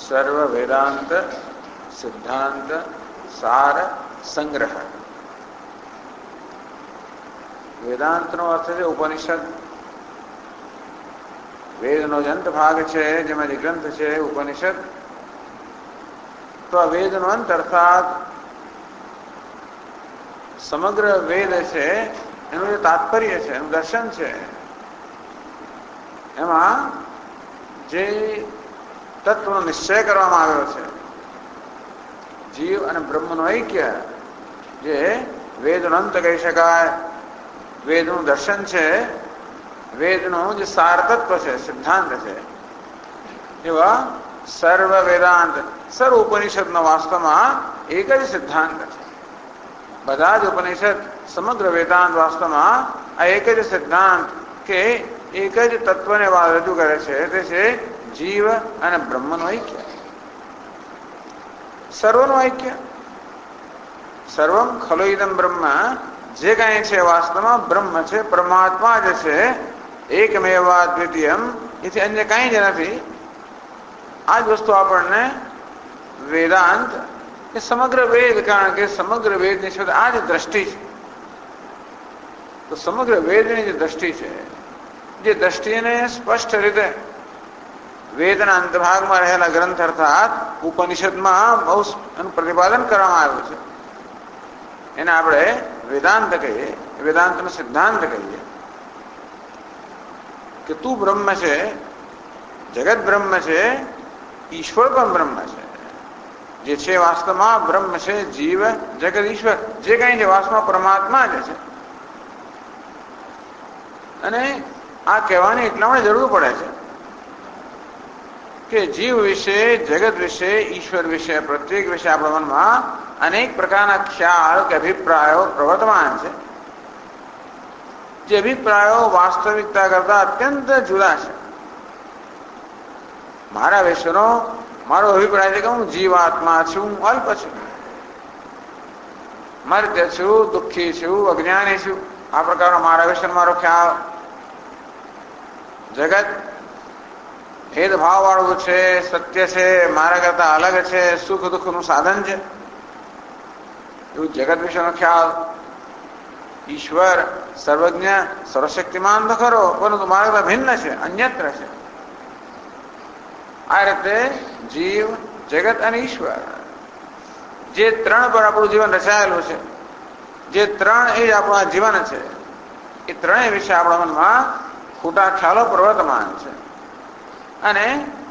સર્વ વેદાંત સિદ્ધાંત સાર સંગ્રહ. વેદાંતનો અર્થ છે ઉપનિષદ. વેદનો જ અંત ભાગ છે, જેમાં જે ગ્રંથ છે ઉપનિષદ. તો આ વેદનો અંત અર્થાત સમગ્ર વેદ છે એનું જે તાત્પર્ય છે, એનું દર્શન છે, એમાં જે તત્વનો નિશ્ચય કરવામાં આવ્યો છે, જીવ અને બ્રહ્મનું ઐક્ય, જે વેદનો અંત કહી શકાય, વેદનું દર્શન છે, વેદનું જે સાર તત્વ છે, સિદ્ધાંત છે, એવા સર્વ વેદાંત, સર્વ ઉપનિષદનો વાસ્તવમાં એક જ સિદ્ધાંત છે. બધા જ ઉપનિષદ, સમગ્ર વેદાંત વાસ્તવમાં આ એક જ સિદ્ધાંત કે એક જ તત્વને રજૂ કરે છે, તે છે જીવ અને બ્રહ્મનું ઐક્ય, સર્વનું ઐક્ય. સર્વમ ખલુ ઇદમ બ્રહ્મ, જે કાંઈ છે વાસ્તવમાં બ્રહ્મ છે, પરમાત્મા જે છે, એકમેવા દ્વિતીયમ, એથી અન્ય કાંઈ જ નથી. આ જ વસ્તુ આપણને વેદાંત એ સમગ્ર વેદ, કારણ કે સમગ્ર વેદની શોધ આ જ દ્રષ્ટિ છે. તો સમગ્ર વેદની જે દ્રષ્ટિ છે, જે દ્રષ્ટિને સ્પષ્ટ રીતે વેદના અંતભાગમાં રહેલા ગ્રંથ અર્થાત ઉપનિષદમાં બહુ એનું પ્રતિપાદન કરવામાં આવ્યું છે. એને આપણે વેદાંત કહીએ, વેદાંતનો સિદ્ધાંત કહીએ કે તું બ્રહ્મ છે, જગત બ્રહ્મ છે, ઈશ્વર પણ બ્રહ્મ છે. જે છે વાસ્તવમાં બ્રહ્મ છે, જીવ, જગત, ઈશ્વર, જે કઈ છે વાસ્તવમાં પરમાત્મા જ છે. અને આ કહેવાની એટલા માટે જરૂર પડે છે કે જીવ વિશે, જગત વિશે, ઈશ્વર વિશે, પ્રત્યેક વિશે આપણા મનમાં અનેક પ્રકારના ખ્યાલ કે અભિપ્રાયો પ્રવર્તમાન છે. જે અભિપ્રાયો વાસ્તવિકતા કરતા અત્યંત જુદા છે. મારા વિશેનો મારો અભિપ્રાય છે કે હું જીવાત્મા છું, હું અલ્પ છું, મર્ત્ય છું, દુઃખી છું, અજ્ઞાની છું. આ પ્રકારનો મારા વિશે મારો ખ્યાલ. જગત ભેદભાવ વાળું છે, સત્ય છે, મારા કરતા અલગ છે, સુખ દુઃખનું સાધન છે, એવું જગત વિશેનો ખ્યાલ. ઈશ્વર સર્વજ્ઞ, સર્વશક્તિમાન તો ખરો, પરંતુ મારા કરતા ભિન્ન છે, અન્યત્ર છે. આ રીતે જીવ, જગત અને ઈશ્વર, જે ત્રણ પર આપણું જીવન રચાયેલું છે, જે ત્રણ એ જ આપણું જીવન છે, એ ત્રણેય વિશે આપણા મનમાં ખોટા ખ્યાલો પ્રવર્તમાન છે. અને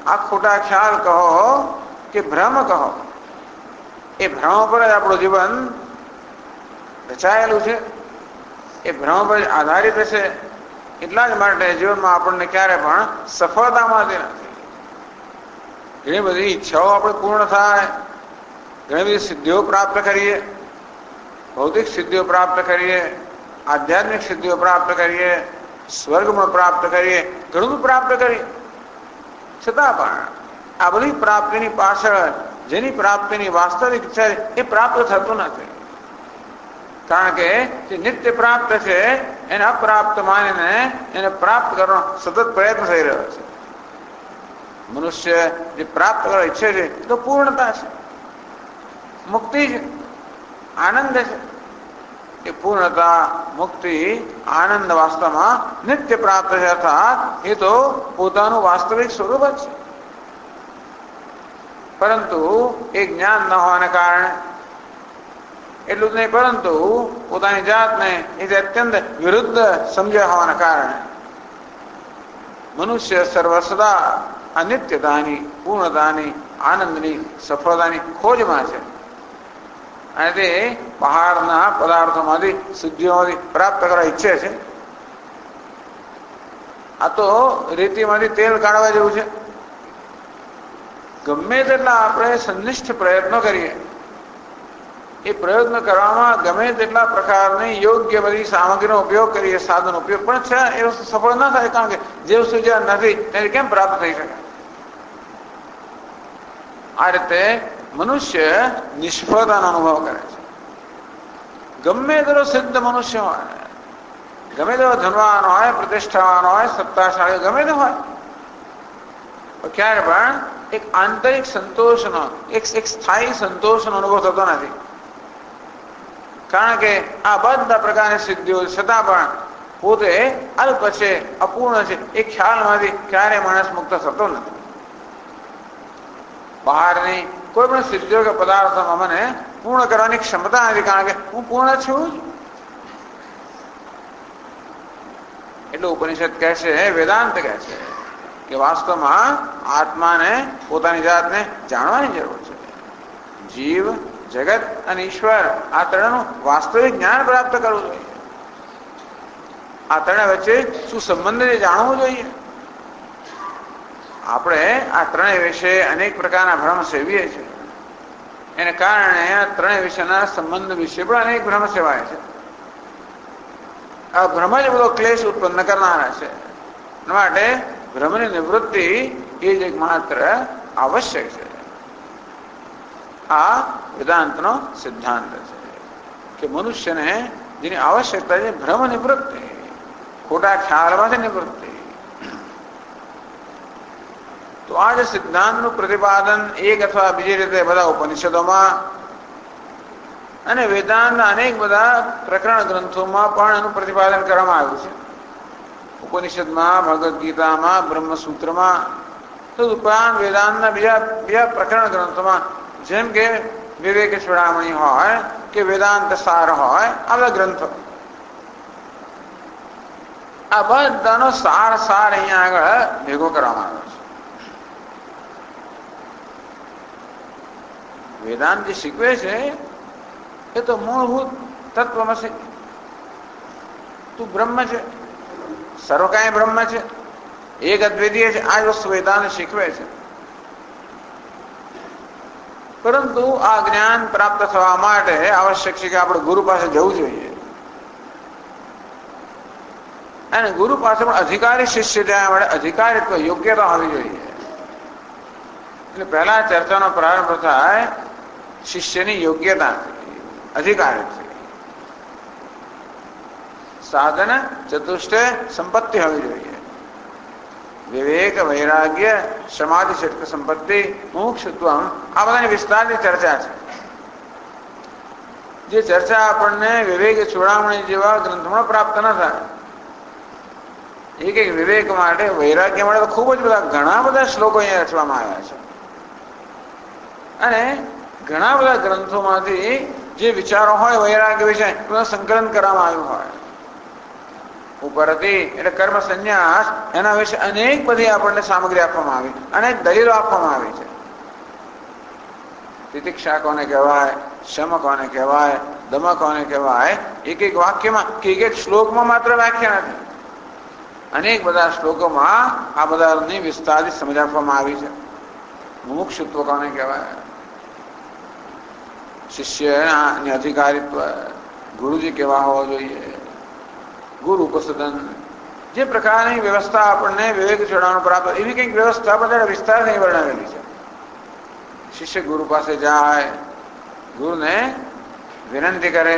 આ ખોટા ખ્યાલ કહો કે ભ્રમ કહો, એ ભ્રમ પર જ આપણું જીવન રચાયેલું છે, એ ભ્રમ પર આધારિત છે. એટલા જ માટે જીવનમાં આપણને ક્યારે પણ સફળતા મળતી નથી. ઘણી બધી ઈચ્છાઓ આપણે પૂર્ણ થાય, ઘણી બધી સિદ્ધિઓ પ્રાપ્ત કરીએ, ભૌતિક સિદ્ધિઓ પ્રાપ્ત કરીએ, આધ્યાત્મિક સિદ્ધિઓ પ્રાપ્ત કરીએ, સ્વર્ગમાં પ્રાપ્ત કરીએ, ઘણું પ્રાપ્ત કરીએ, છતાં પણ આ બધી પ્રાપ્તિની પાછળ જેની પ્રાપ્તિની વાસ્તવિક છે એ પ્રાપ્ત થતું નથી. કારણ કે જે નિત્ય પ્રાપ્ત છે એને અપ્રાપ્ત માનીને એને પ્રાપ્ત કરવાનો સતત પ્રયત્ન થઈ રહ્યો છે. મનુષ્ય જે પ્રાપ્ત કરવા ઈચ્છે છે તો પૂર્ણતા છે, મુક્તિ છે, આનંદ છે. એ પૂર્ણતા, મુક્તિ, આનંદ વાસ્તવમાં નિત્ય પ્રાપ્ત છે, અર્થાત એ તો પોતાનું વાસ્તવિક સ્વરૂપ જ છે. પરંતુ એ જ્ઞાન ન હોવાને કારણે, એટલું જ નહીં પરંતુ પોતાની જાતને એ અત્યંત વિરુદ્ધ સમજ્યા હોવાના કારણે મનુષ્ય સર્વસદા અનિત્યતાની, પૂર્ણતાની, આનંદની, સફળતાની ખોજમાં છે. અને તે બહારના પદાર્થોમાંથી, સિદ્ધિઓમાંથી પ્રાપ્ત કરવા ઈચ્છે છે. આ તો રેતીમાંથી તેલ કાઢવા જેવું છે. ગમે તેટલા આપણે સંનિષ્ઠ પ્રયત્નો કરીએ, એ પ્રયત્ન કરવામાં ગમે તેટલા પ્રકારની યોગ્ય બધી સામગ્રીનો ઉપયોગ કરીએ, સાધન ઉપયોગ, પણ છે એ વસ્તુ સફળ ના થાય. કારણ કે જે વસ્તુ જ્યાં નથી તેને કેમ પ્રાપ્ત થઈ શકે? આ રીતે મનુષ્ય નિષ્ફળતાનો અનુભવ કરે છે. ગમે તેટલો સિદ્ધ મનુષ્ય હોય, ગમે તેવો ધનવાન હોય, પ્રતિષ્ઠાવાન હોય, સત્તાશાળી ગમે તે હોય, ક્યારે પણ એક આંતરિક સંતોષનો, એક સ્થાયી સંતોષનો અનુભવ થતો નથી. કારણ કે આ બધા પ્રકારની સિદ્ધિઓ છતાં પણ પોતે અલ્પ છે, અપૂર્ણ છે, એ ખ્યાલમાંથી ક્યારે માણસ મુક્ત થતો નથી. બહારની કોઈ પણ સિદ્ધિઓ કે પદાર્થોમાં મને પૂર્ણ કરવાની ક્ષમતા નથી, કારણ કે હું પૂર્ણ છું. એટલે ઉપનિષદ કહે છે, વેદાંત કહે છે કે વાસ્તવમાં આત્માને, પોતાની જાતને જાણવાની જરૂર છે. જીવ, જગત અને ઈશ્વર, આ ત્રણનું વાસ્તવિક જ્ઞાન પ્રાપ્ત કરવું જોઈએ. આ ત્રણે વચ્ચે શું સંબંધ છે જાણવું જોઈએ. આપણે આ ત્રણેય વિશે અનેક પ્રકારના ભ્રમ સેવીએ છીએ. એને કારણે આ ત્રણેય વિશેના સંબંધ વિશે પણ અનેક ભ્રમ સેવાય છે. આ ભ્રમ જ બધો ક્લેશ ઉત્પન્ન કરનારા છે. માટે ભ્રમની નિવૃત્તિ એ જ એકમાત્ર આવશ્યક છે. આ વેદાંતનો સિદ્ધાંત છે કે મનુષ્યને જેની આવશ્યકતા છે ભ્રમ નિવૃત્તિ, ખોટા ખ્યાલમાંથી નિવૃત્તિ. તો આ જે સિદ્ધાંતનું પ્રતિપાદન એક અથવા બીજી રીતે બધા ઉપનિષદોમાં અને વેદાંતના અનેક બધા પ્રકરણ ગ્રંથોમાં પણ એનું પ્રતિપાદન કરવામાં આવ્યું છે. ઉપનિષદમાં, ભગવદ્ ગીતામાં, બ્રહ્મસૂત્રમાં, તદુપરાંત વેદાંતના બીજા પ્રકરણ ગ્રંથોમાં, જેમ કે વિવેક ચૂડામણી હોય કે વેદાંત સાર હોય, આ બધા ગ્રંથો, આ બધાનો સાર અહીંયા આગળ ભેગો કરવામાં આવ્યો છે. વેદાંત જે શીખવે છે એ તો મૂળભૂત તત્વમાં છે. તું બ્રહ્મ છે, સર્વકાય બ્રહ્મ છે, એક અદ્વિતીય છે. આ જ વસ્તુ વેદાંત શીખવે છે. પરંતુ આ જ્ઞાન પ્રાપ્ત થવા માટે આવશ્યક છે કે આપણે ગુરુ પાસે જવું જોઈએ. અને ગુરુ પાસે પણ અધિકારી શિષ્ય ત્યાં મળે, અધિકારીત્વ, યોગ્યતા હોવી જોઈએ. એટલે પહેલા ચર્ચાનો પ્રારંભ થાય શિષ્યની યોગ્યતા, અધિકારીત્વ. સાધન ચતુષ્ટય સંપત્તિ હોવી જોઈએ. વિવેક, વૈરાગ્ય, સમાધિ, ષટ્ક સંપત્તિ, મુમુક્ષુત્વ, આ બધાની વિસ્તારની ચર્ચા છે. જે ચર્ચા આપણને વિવેક ચૂડામણી જેવા ગ્રંથોમાં પ્રાપ્ત ન થાય. એક વિવેક માટે, વૈરાગ્ય માટે તો ખૂબ જ ઘણા બધા શ્લોકો અહીંયા રચવામાં આવ્યા છે. અને ઘણા બધા ગ્રંથોમાંથી જે વિચારો હોય વૈરાગ્ય વિશે સંકલન કરવામાં આવ્યું હોય. ઉપરથી એટલે કર્મ સંન્યાસ, એના વિશે અનેક બધી આપણને સામગ્રી આપવામાં આવી, અનેક દલીલો આપવામાં આવી છે. તિતિક્ષા કોને કહેવાય, શમ કોને કહેવાય, દમ કોને કહેવાય, એક એક વાક્યમાં કે એક એક શ્લોકમાં માત્ર વ્યાખ્યા નથી, અનેક બધા શ્લોકોમાં આ બધાની વિસ્તારથી સમજ આપવામાં આવી છે. મુમુક્ષુત્વ કોને કહેવાય, શિષ્યના અધિકારીત્વ, ગુરુજી કેવા હોવા જોઈએ, ગુરુ ઉપસદન, જે પ્રકારની વ્યવસ્થા આપણને વિવેક જોડાવાનું પ્રાપ્ત, એવી કંઈક વ્યવસ્થા બધા વિસ્તારથી વર્ણવેલી છે. શિષ્ય ગુરુ પાસે જાય, ગુરુને વિનંતી કરે,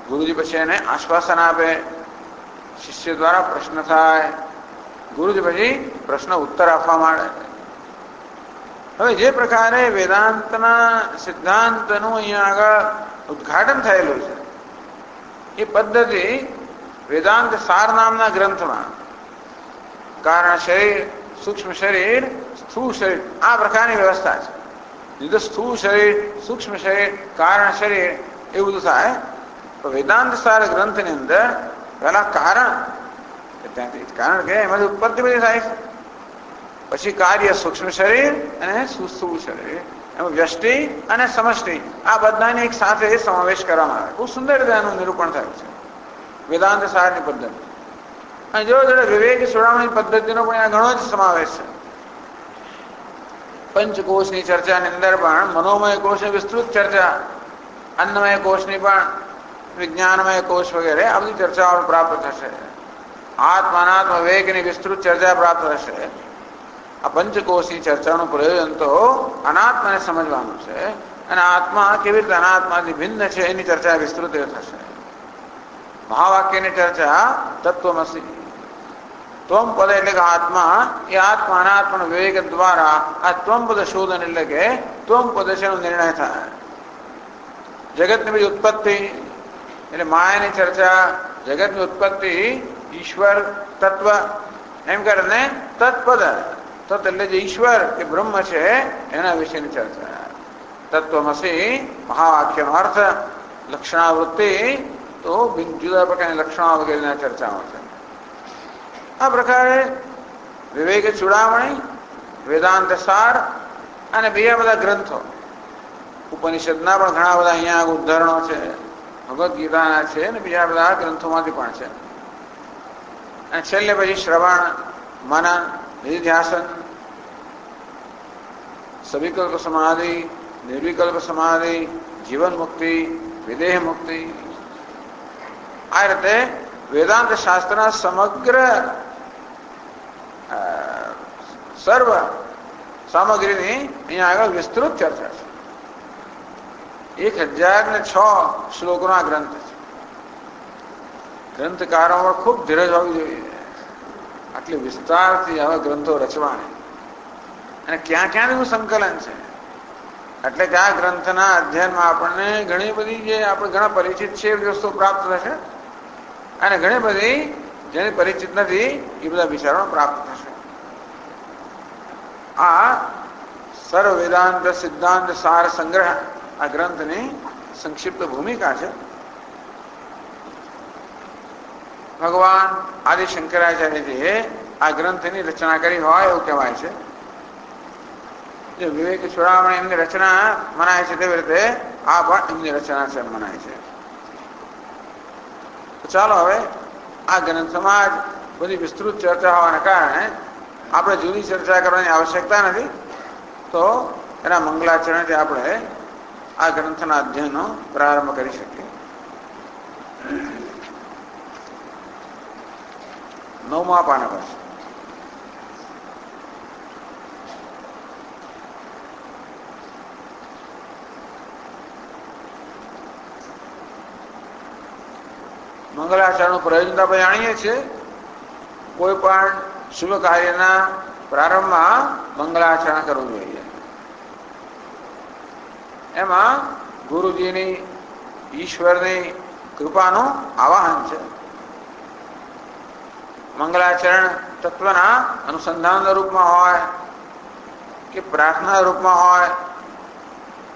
ગુરુજી પછી એને આશ્વાસન આપે, શિષ્ય દ્વારા પ્રશ્ન થાય, ગુરુજી પછી પ્રશ્ન ઉત્તર આપવા માંડે. હવે જે પ્રકારે વેદાંતના સિદ્ધાંતનું અહીંયા આગળ ઉદ્ઘાટન થયેલું છે, એ પદ્ધતિ વેદાંત સાર નામના ગ્રંથમાં કારણ શરીર, સૂક્ષ્મ શરીર, સ્થૂળ શરીર, આ પ્રકારની વ્યવસ્થા છે. નહીં સ્થૂળ શરીર, સૂક્ષ્મ શરીર, કારણ શરીર એવું બધું થાય. તો વેદાંત સાર ગ્રંથની અંદર પહેલા કારણ, ત્યાંથી કારણ કે એમાંથી ઉત્પત્તિ બધી થાય છે, પછી કાર્ય સૂક્ષ્મ શરીર અને સ્થૂળ શરીર, એમાં વ્યષ્ટિ અને સમષ્ટિ, આ બધાને એક સાથે સમાવેશ કરવામાં આવે. બહુ સુંદર રીતે આનું નિરૂપણ થયું છે વેદાંત સારની પદ્ધતિ. અને જો જોડે વિવેક જોડાવાની પદ્ધતિનો પણ આ ઘણો જ સમાવેશ છે. પંચકોશની ચર્ચાની અંદર પણ મનોમય કોષની વિસ્તૃત ચર્ચા, અન્નમય કોષની પણ, વિજ્ઞાનમય કોષ વગેરે આ બધી ચર્ચાઓ પ્રાપ્ત થશે. આત્માનાત્મ વિવેકની વિસ્તૃત ચર્ચા પ્રાપ્ત થશે. આ પંચકોશની ચર્ચાનું પ્રયોજન તો અનાત્માને સમજવાનું છે, અને આત્મા કેવી રીતે અનાત્માથી ભિન્ન છે એની ચર્ચા વિસ્તૃત થશે. મહાવાક્યની ચર્ચા તત્વમસી, ત્વમ પદ એટલે કે આત્મા, એ આત્મા અનાત્મા વિવેક દ્વારા આ ત્વમ પદ શોધન એટલે કે ત્વમ પદ છે એનો નિર્ણય થાય. જગતની બધી ઉત્પત્તિ એટલે માયાની ચર્ચા, જગતની ઉત્પત્તિ, ઈશ્વર તત્વ, એમ કરીને તત્પદ, તત્ એટલે જે ઈશ્વર કે બ્રહ્મ છે એના વિશેની ચર્ચા. તત્વમસી મહાવાક્યનો અર્થ, લક્ષણાવૃત્તિ તો જુદા પ્રકારની લક્ષણો વગેરેના ચર્ચાઓ છે. આ પ્રકારે વિવેક ચૂડામણી, વેદાંત સાર અને બીજા બધા ગ્રંથો, ઉપનિષદના પણ ઘણા બધા અહીંયા ઉદાહરણો છે, ભગવદ્ ગીતાના છે અને બીજા બધા ગ્રંથોમાંથી પણ છે. અને છેલ્લે પછી શ્રવણ, મનન, નિધિધ્યાસન, સવિકલ્પ સમાધિ, નિર્વિકલ્પ સમાધિ, જીવન મુક્તિ, વિદેહ મુક્તિ, આ રીતે વેદાંત શાસ્ત્રના સમગ્ર સર્વ સામગ્રીની અહીંયા આગળ વિસ્તૃત ચર્ચા છે. 1006 શ્લોકોનો આ ગ્રંથ છે. ગ્રંથકારોમાં ખૂબ ધીરજ હોવી જોઈએ આટલી વિસ્તારથી આવા ગ્રંથો રચવાને, અને ક્યાં ક્યાંનું સંકલન છે. એટલે કે આ ગ્રંથના અધ્યયનમાં આપણને ઘણી બધી જે આપણે ઘણા પરિચિત છે એ વસ્તુ પ્રાપ્ત થશે, અને ઘણી બધી જેને પરિચિત નથી એ બધા વિચારો પ્રાપ્ત થશે. આ સર્વ વેદાંત સિદ્ધાંત સાર સંગ્રહ આ ગ્રંથની સંક્ષિપ્ત ભૂમિકા છે. ભગવાન આદિ શંકરાચાર્યજીએ આ ગ્રંથની રચના કરી હોય એવું કહેવાય છે. જે વિવેક ચૂડામણી એમની રચના મનાય છે તેવી રીતે આ પણ એમની રચના છે મનાય છે. તો ચાલો હવે આ ગ્રંથમાં જ બધી વિસ્તૃત ચર્ચા હોવાને કારણે આપણે જુદી ચર્ચા કરવાની આવશ્યકતા નથી. તો એના મંગલાચરણથી આપણે આ ગ્રંથના અધ્યયનનો પ્રારંભ કરી શકીએ. 9મા પાના પર મંગલાચરણનું પ્રયોજન આપણે જાણીએ છીએ. કોઈ પણ શુભ કાર્યના પ્રારંભમાં મંગલાચરણ કરવું જોઈએ. એમાં ગુરુજીની, ઈશ્વરની કૃપાનું આવાહન છે. મંગલાચરણ તત્વના અનુસંધાનના રૂપમાં હોય કે પ્રાર્થના રૂપમાં હોય,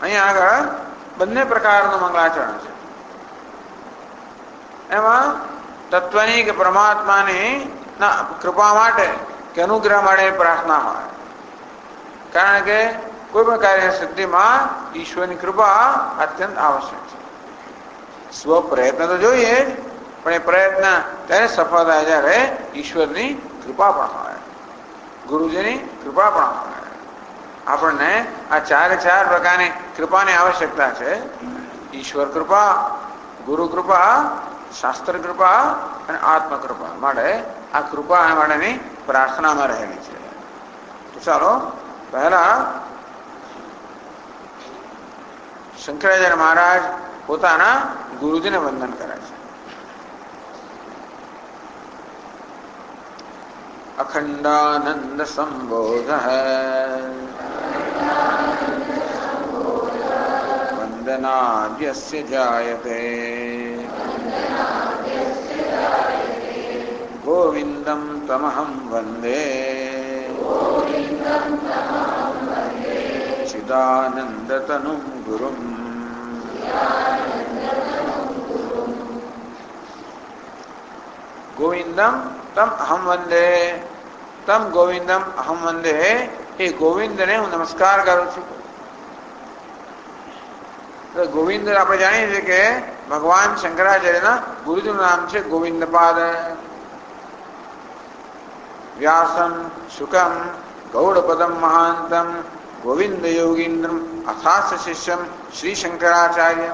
અહીંયા આગળ બંને પ્રકારનું મંગલાચરણ છે. એમાં તત્વની કે પરમાત્માની ના કૃપા માટે કે અનુગ્રહ માટે પ્રાર્થના હોય. કારણ કે કોઈ પણ કાર્ય સિદ્ધિમાં ઈશ્વરની કૃપા અત્યંત આવશ્યક છે. સ્વ પ્રયત્ન તો જોઈએ જ, પણ એ પ્રયત્ન ત્યારે સફળ થાય જ્યારે ઈશ્વરની કૃપા પણ હોય, ગુરુજીની કૃપા પણ હોય. આપણને આ ચારે ચાર પ્રકારની કૃપાની આવશ્યકતા છે. ઈશ્વર કૃપા, ગુરુ કૃપા, શાસ્ત્ર કૃપા અને આત્મ કૃપા માટે આ કૃપા માટેની પ્રાર્થનામાં રહેલી છે. તો ચાલો પહેલા શંકરાચાર્ય મહારાજ પોતાના ગુરુજીને વંદન કરે છે. અખંડાનંદ સંબોધ વંદનાદ્યસ્ય જાયતે ગોવિંદમ તમહં વંદે ચિદાનંદતનું ગુરુમ. ગોવિંદમ તમ અહમ વંદે, તમ ગોવિંદમ અહમ વંદે, એ ગોવિંદને હું નમસ્કાર કરું છું. તો ગોવિંદ આપણે જાણીએ છીએ કે ભગવાન શંકરાચાર્યના ગુરુજીનું નામ છે ગોવિંદપાદ. વ્યાસમ શુકમ ગૌડપદમ મહાંતમ ગોવિંદ યોગીન્દ્રમ અથાસ શિષ્યમ શ્રી શંકરાચાર્ય.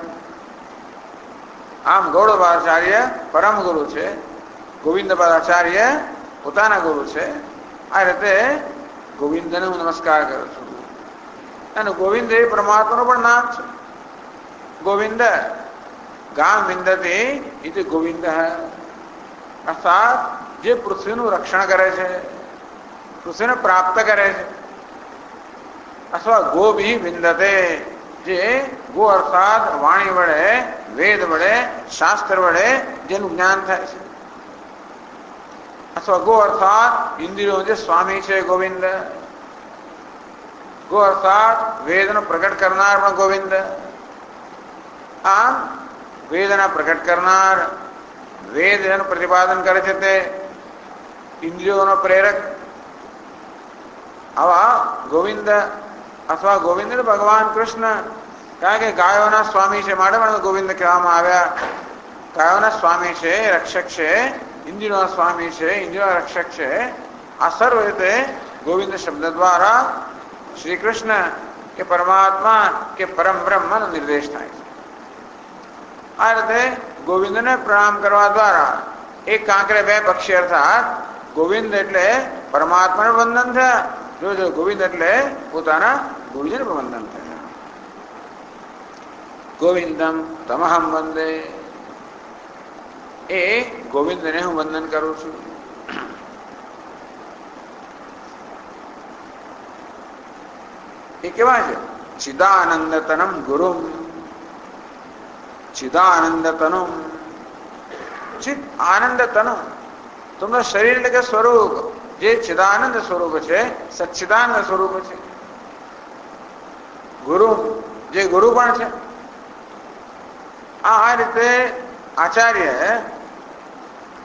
આમ ગૌડપાદાચાર્ય પરમ ગુરુ છે, ગોવિંદપાદાચાર્ય પોતાના ગુરુ છે. આ રીતે ગોવિંદને હું નમસ્કાર કરું છું. અને ગોવિંદ એ પરમાત્માનું પણ નામ છે. ગોવિંદ ગામ વિંદતે ઇતિ ગોવિંદ, અર્થાત જે પૃથ્વીનું રક્ષણ કરે છે, પૃથ્વીને પ્રાપ્ત કરે છે. અથવા ગોભી વિંદતે, જે ગો અર્થાત વાણી વડે, વેદ વડે, શાસ્ત્ર વડે જેનું જ્ઞાન થાય છે. અથવા ગો અર્થાત ઇન્દ્રિયો જે સ્વામી છે ગોવિંદ. ગો અર્થાત વેદનો પ્રગટ કરનાર પણ ગોવિંદ. આમ વેદના પ્રગટ કરનાર, વેદ એનું પ્રતિપાદન કરે છે તે ઇન્દ્રિયોનો પ્રેરક, આવા ગોવિંદ અથવા ગોવિંદ ભગવાન કૃષ્ણ. કારણ કે ગાયોના સ્વામી છે માટે પણ ગોવિંદ કહેવામાં આવ્યા. ગાયોના સ્વામી છે, રક્ષક છે, ઇન્દ્રિયોના સ્વામી છે, ઇન્દ્રિયોના રક્ષક છે. આ સર્વ રીતે ગોવિંદ શબ્દ દ્વારા શ્રી કૃષ્ણ કે પરમાત્મા કે પરમ બ્રહ્મનો નિર્દેશ થાય છે. આ રીતે ગોવિંદને પ્રણામ કરવા દ્વારા એક કાંકરે બે પક્ષી, અર્થાત ગોવિંદ એટલે પરમાત્માને વંદન થયા, જો ગોવિંદ એટલે પોતાના ગુરુજીને વંદન થયા. ગોવિંદમ તમહં વંદે, એ ગોવિંદને હું વંદન કરું છું. એ કેવા છે? ચિદાનંદતનમ ગુરુમ. ચિદાનંદ તનુ, ચિત આનંદ તનુ, તમારું શરીર એટલે કે સ્વરૂપ જે ચિદાનંદ સ્વરૂપ છે, સચ્ચિદાનંદ સ્વરૂપ છે. ગુરુ, જે ગુરુ પણ છે. આ રીતે આચાર્ય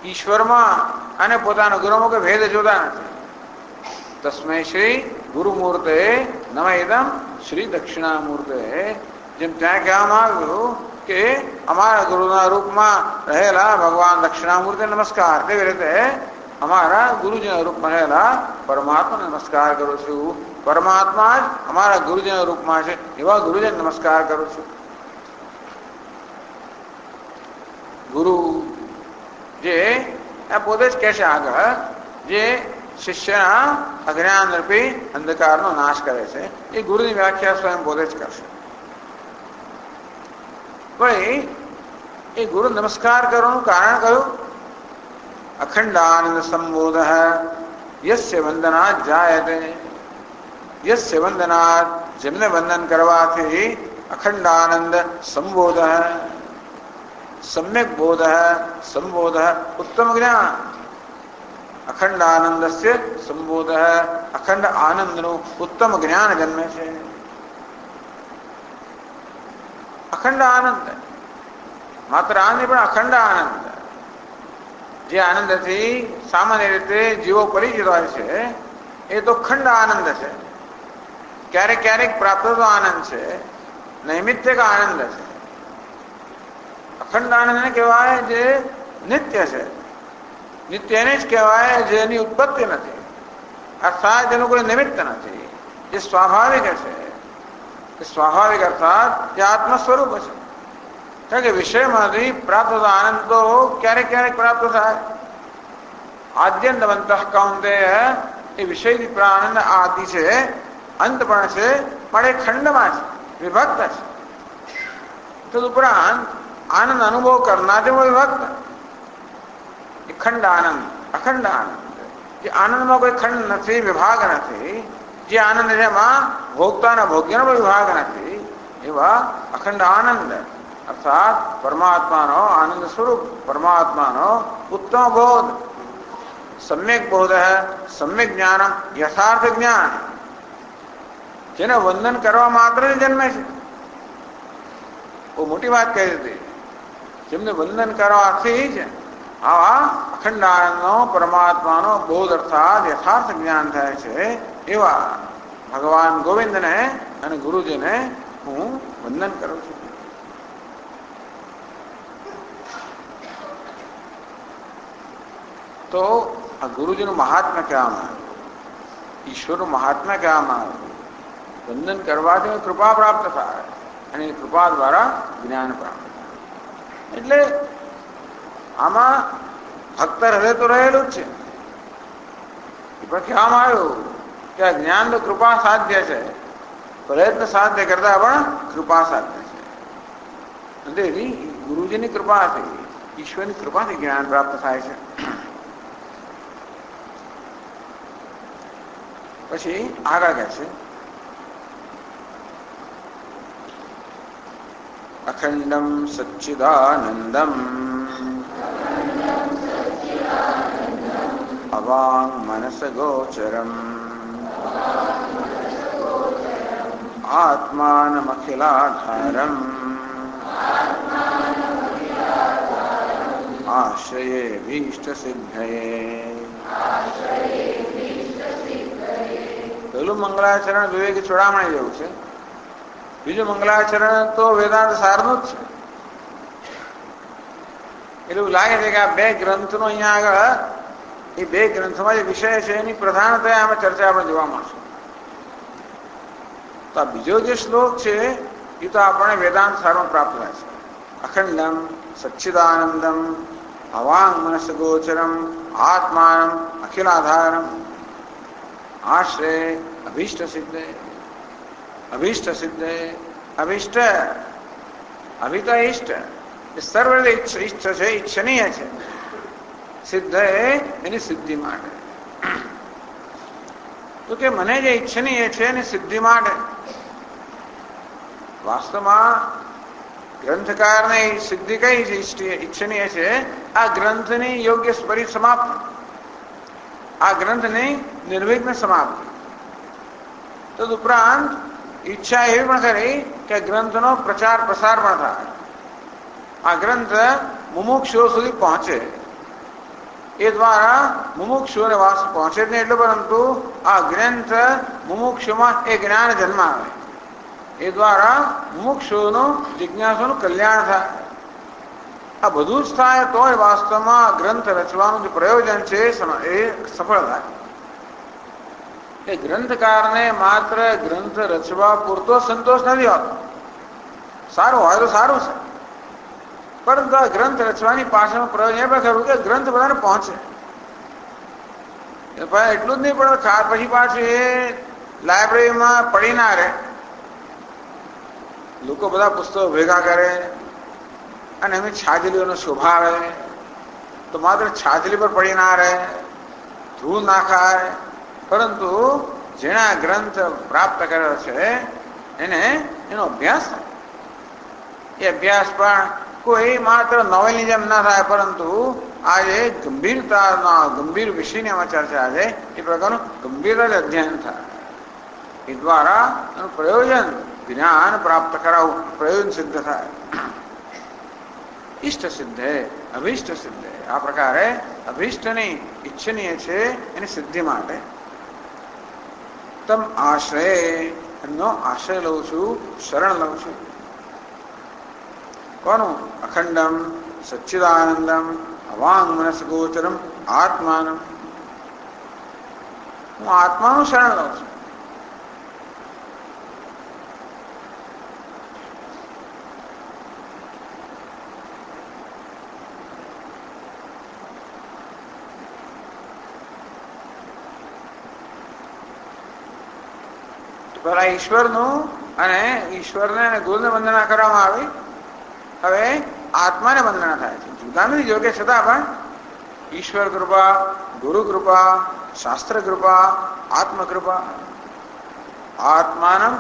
ઈશ્વરમાં અને પોતાના ગુરુમાં કોઈ ભેદ જોતા નથી. તસ્મૈ શ્રી ગુરુમૂર્તે નમ ઇદમ શ્રી દક્ષિણામૂર્તે. જેમ ત્યાં કહેવામાં આવ્યું કે અમારા ગુરુના રૂપમાં રહેલા ભગવાન દક્ષિણામૂર્તિ નમસ્કાર, તેવી રીતે અમારા ગુરુજીના રૂપમાં રહેલા પરમાત્માને નમસ્કાર કરું છું. પરમાત્મા જ અમારા ગુરુજીના રૂપમાં છે, એવા ગુરુજીને નમસ્કાર કરું છું. ગુરુ જે પોતે જ કહેશે આગળ, જે શિષ્યના અજ્ઞાન રૂપી અંધકારનો નાશ કરે છે, એ ગુરુની વ્યાખ્યા સ્વયં પોતે જ કરશે. વળી એ ગુરુ નમસ્કાર કરવાનું કારણ કયું? અખંડાનંદ સંબોધ યસ્ય વંદનાત જાયતે. યસ્ય વંદનાત, જેમને વંદન કરવાથી અખંડાનંદ સંબોધ, સમ્યક બોધ, સંબોધ ઉત્તમ જ્ઞાન. અખંડાનંદસ્ય સંબોધ, અખંડ આનંદનું ઉત્તમ જ્ઞાન જન્મે છે. અખંડ આનંદ, માત્ર આનંદ પણ અખંડ આનંદ. જે આનંદથી સામાન્ય રીતે જીવો પરિચિત હોય છે એ તો ખંડ આનંદ છે. ક્યારેક ક્યારેક પ્રાપ્ત થતો આનંદ છે, નૈમિત્તિક આનંદ છે. અખંડ આનંદને કહેવાય જે નિત્ય છે. નિત્ય એને જ કહેવાય જેની ઉત્પત્તિ નથી, અર્થાત જેનું કોઈ નિમિત્ત નથી, જે સ્વાભાવિક છે. સ્વાભાવિક અર્થાત જે આત્મ સ્વરૂપ છે. કારણ કે વિષયમાંથી પ્રાપ્ત થતો આનંદ તો ક્યારેક ક્યારેક પ્રાપ્ત થાય. આદ્યંતવંત કૌંતેય એ વિષયથી આનંદ આદિ છે, અંત પણ છે, પણ એ ખંડમાં છે, વિભક્ત છે. તદુપરાંત આનંદ અનુભવ કરનાર છે વિભક્ત. એ ખંડ આનંદ, અખંડ આનંદ. જે આનંદમાં કોઈ ખંડ નથી, વિભાગ નથી, જે આનંદ જેમાં ભોગતાના ભોગ્યનો વિભાગ નથી, એવા અખંડ આનંદ અર્થાત પરમાત્માનો આનંદ સ્વરૂપ, પરમાત્માનો ઉત્તમ બોધ, સમ્યક બોધ, સમ્યક જ્ઞાન, યથાર્થ જ્ઞાન, જેને વંદન કરવા માત્ર જન્મે છે. બહુ મોટી વાત કહી હતી. જેમને વંદન કરવાથી જ આવા અખંડ આનંદનો પરમાત્માનો બોધ અર્થાત યથાર્થ જ્ઞાન થાય છે, એવા ભગવાન ગોવિંદને અને ગુરુજીને હું વંદન કરું છું. તો આ ગુરુજીનું મહાત્મ્ય કહેવામાં આવ્યું, ઈશ્વરનું મહાત્મ્ય કહેવામાં આવ્યું. વંદન કરવાથી કૃપા પ્રાપ્ત થાય અને એ કૃપા દ્વારા જ્ઞાન પ્રાપ્ત થાય. એટલે આમાં ભક્ત હૃદય તો રહેલું જ છે. એ પણ કહેવામાં આવ્યું કે આ જ્ઞાન તો કૃપા સાધ્ય છે, પ્રયત્ન સાધ્ય કરતા પણ કૃપા સાધ્ય છે. એટલે ગુરુજીની કૃપાથી, ઈશ્વરની કૃપાથી જ્ઞાન પ્રાપ્ત થાય છે. પછી આગળ કહે છે અખંડમ સચ્ચિદાનંદમ અવાંગ મનસ ગોચરમ આત્માનમખિલાધારમ આશ્રયે ભીષ્ટ સિદ્ધયે. પેલું મંગલાચરણ વિવેક ચોડામણી જેવું છે. બીજું મંગલાચરણ તો વેદાંત સારનું જ છે. એવું લાગે છે કે આ બે ગ્રંથનો અહીંયા આગળ એ બે ગ્રંથમાં જે વિષય છે એની પ્રધાનતા આમાં ચર્ચા આપણે જોવા મળશે. તો આ બીજો જે શ્લોક છે એ તો આપણને વેદાંત સારમાં પ્રાપ્ત થાય છે. અખંડમ સચ્ચિદાનંદમ અવાંગ મનસ ગોચરમ આત્માનમ અખિલાધારમ આશ્રય અભીષ્ટ સિદ્ધે. અભીષ્ટ સિદ્ધે, અભીષ્ટ અભિત ઇષ્ટ એ સર્વ ઇષ્ટ છે, ઈચ્છનીય છે. સિદ્ધ એની સિદ્ધિ માટે. તો કે મને જે ઈચ્છનીય છે એની સિદ્ધિ માટે વાસ્તવમાં ગ્રંથકારને સિદ્ધિ કઈ ઈચ્છનીય છે? આ ગ્રંથની યોગ્ય પરિસમાપ્તિ, આ ગ્રંથની નિર્વિઘ્ન સમાપ્તિ. તદુપરાંત ઈચ્છા એવી પણ ખરી કે ગ્રંથનો પ્રચાર પ્રસાર પણ થાય. આ ગ્રંથ મુમુક્ષુઓ સુધી પહોંચે. એ દ્વારા મુમુક્ષુઓને વાસ પહોંચે જ નહીં એટલું, પરંતુ આ ગ્રંથ મુમુક્ષુમાં એ જ્ઞાન જન્માવે. એ દ્વારા મુમુક્ષુઓનું જિજ્ઞાસુનું કલ્યાણ થાય. આ બધું જ થાય તોય વાસ્તવમાં ગ્રંથ રચવાનું જે પ્રયોજન છે એ સફળ થાય. એ ગ્રંથકારને માત્ર ગ્રંથ રચવા પૂરતો સંતોષ નથી હોતો. સારું હોય તો સારું છે, પરંતુ આ ગ્રંથ રચવાની પાછળનું પ્રયોજન એ પણ ખરું કે ગ્રંથ બધાને પહોંચે. એટલું જ નહીં, પણ પછી પાછું એ લાઇબ્રેરીમાં પડી ના રહે. લોકો બધા પુસ્તકો ભેગા કરે અને એમની છાજલીઓનો શોભાવે, તો માત્ર છાજલી પર પડી ના રહે, ધૂળ ના ખાય, પરંતુ જેણે આ ગ્રંથ પ્રાપ્ત કર્યો છે એને એનો અભ્યાસ થાય. એ અભ્યાસ પણ કોઈ માત્ર નોવેલની જેમ ના થાય, પરંતુ આ જે ગંભીર વિષયની આમાં ચર્ચા છે એ પ્રકારનું ગંભીર જ અધ્યયન થાય. એ દ્વારા એનું પ્રયોજન જ્ઞાન પ્રાપ્ત કરાવવું, પ્રયોજન સિદ્ધ થાય. ઇષ્ટ સિદ્ધ અભિષ્ટ સિદ્ધે. આ પ્રકારે અભિષ્ટની ઈચ્છનીય છે એની સિદ્ધિ માટે તમ આશ્રય એમનો આશ્રય લઉં છું, શરણ લઉં છું. કોનું? અખંડમ સચ્ચિદાનંદમ અવાંગ મનસ ગોચરમ આત્માનમ. હું આત્માનું શરણ લઉં છું. પેલા ઈશ્વરનું અને ઈશ્વરને અને ગુરુને વંદના કરવામાં આવી. હવે આત્માને વંદના થાય છે. જુદાની જોગે છતાં પણ ઈશ્વર કૃપા, ગુરુ કૃપા, શાસ્ત્ર કૃપા, આત્મ કૃપા. આત્માનમ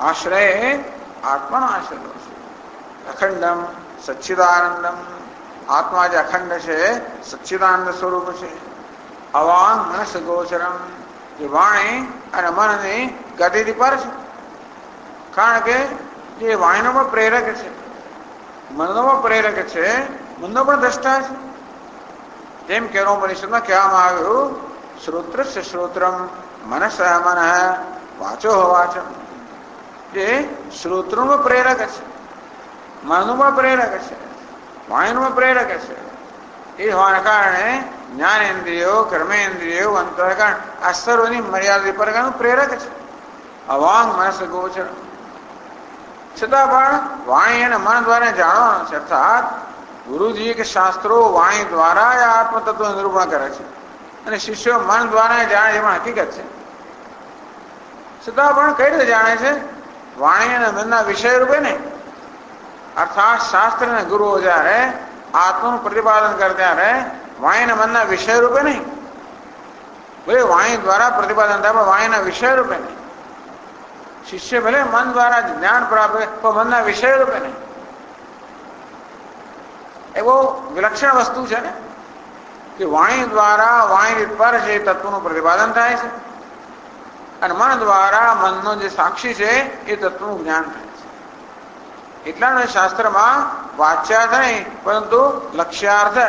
આશ્રય, આત્માનો આશ્રય લો છે. અખંડમ સચ્ચિદાનંદમ. આત્મા જે અખંડ છે, સચ્ચિદાનંદ સ્વરૂપ છે. અવાંગ મનસ ગોચરમ. જે વાણી અને મનની ગતિથી પર છે. કારણ કે જે વાણીનો પણ પ્રેરક છે, મનનો પણ પ્રેરક છે, મનનો પણ દ્રષ્ટા છે. જેમ કેનોપનિષદમાં કહેવામાં આવ્યું, શ્રોત્રસ્ય શ્રોત્રમ મનસ મન વાચો વાચમ. જે શ્રોત્રનો પ્રેરક છે, મનનું પણ પ્રેરક છે, વાણીનું પણ પ્રેરક છે. એ હોવાના કારણે જ્ઞાનેન્દ્રિયો, કર્મેન્દ્રિયો, અંતઃકરણ આ સર્વની મર્યાદિત પ્રકારનું પ્રેરક છે. અવાંગ મનસ ગોચર. છતાં પણ વાણી અને મન દ્વારા જાણવાનું છે. અર્થાત ગુરુજી કે શાસ્ત્રો વાણી દ્વારા આ આત્મતત્વનું નિરૂપણ કરે છે અને શિષ્યો મન દ્વારા જાણે એમાં હકીકત છે. છતાં પણ કઈ રીતે જાણે છે? વાણી અને મનના વિષય રૂપે નહીં. અર્થાત શાસ્ત્ર અને ગુરુઓ જયારે આત્માનું પ્રતિપાદન કરે ત્યારે વાણી અને મનના વિષય રૂપે નહીં. ભલે વાણી દ્વારા પ્રતિપાદન થાય પણ વાણીના વિષય રૂપે નહીં. શિષ્ય ભલે મન દ્વારા જ્ઞાન પ્રાપ્ત પણ મનના વિષય રૂપે નહીં. એ બહુ વિલક્ષણ વસ્તુ છે ને કે વાણી દ્વારા વાણી પર છે તત્વનું પ્રતિપાદન થાય છે અને મન દ્વારા મનનો જે સાક્ષી છે એ તત્વનું જ્ઞાન થાય છે. એટલા શાસ્ત્રમાં વાચ્યાર્થ નહીં પરંતુ લક્ષ્યાર્થ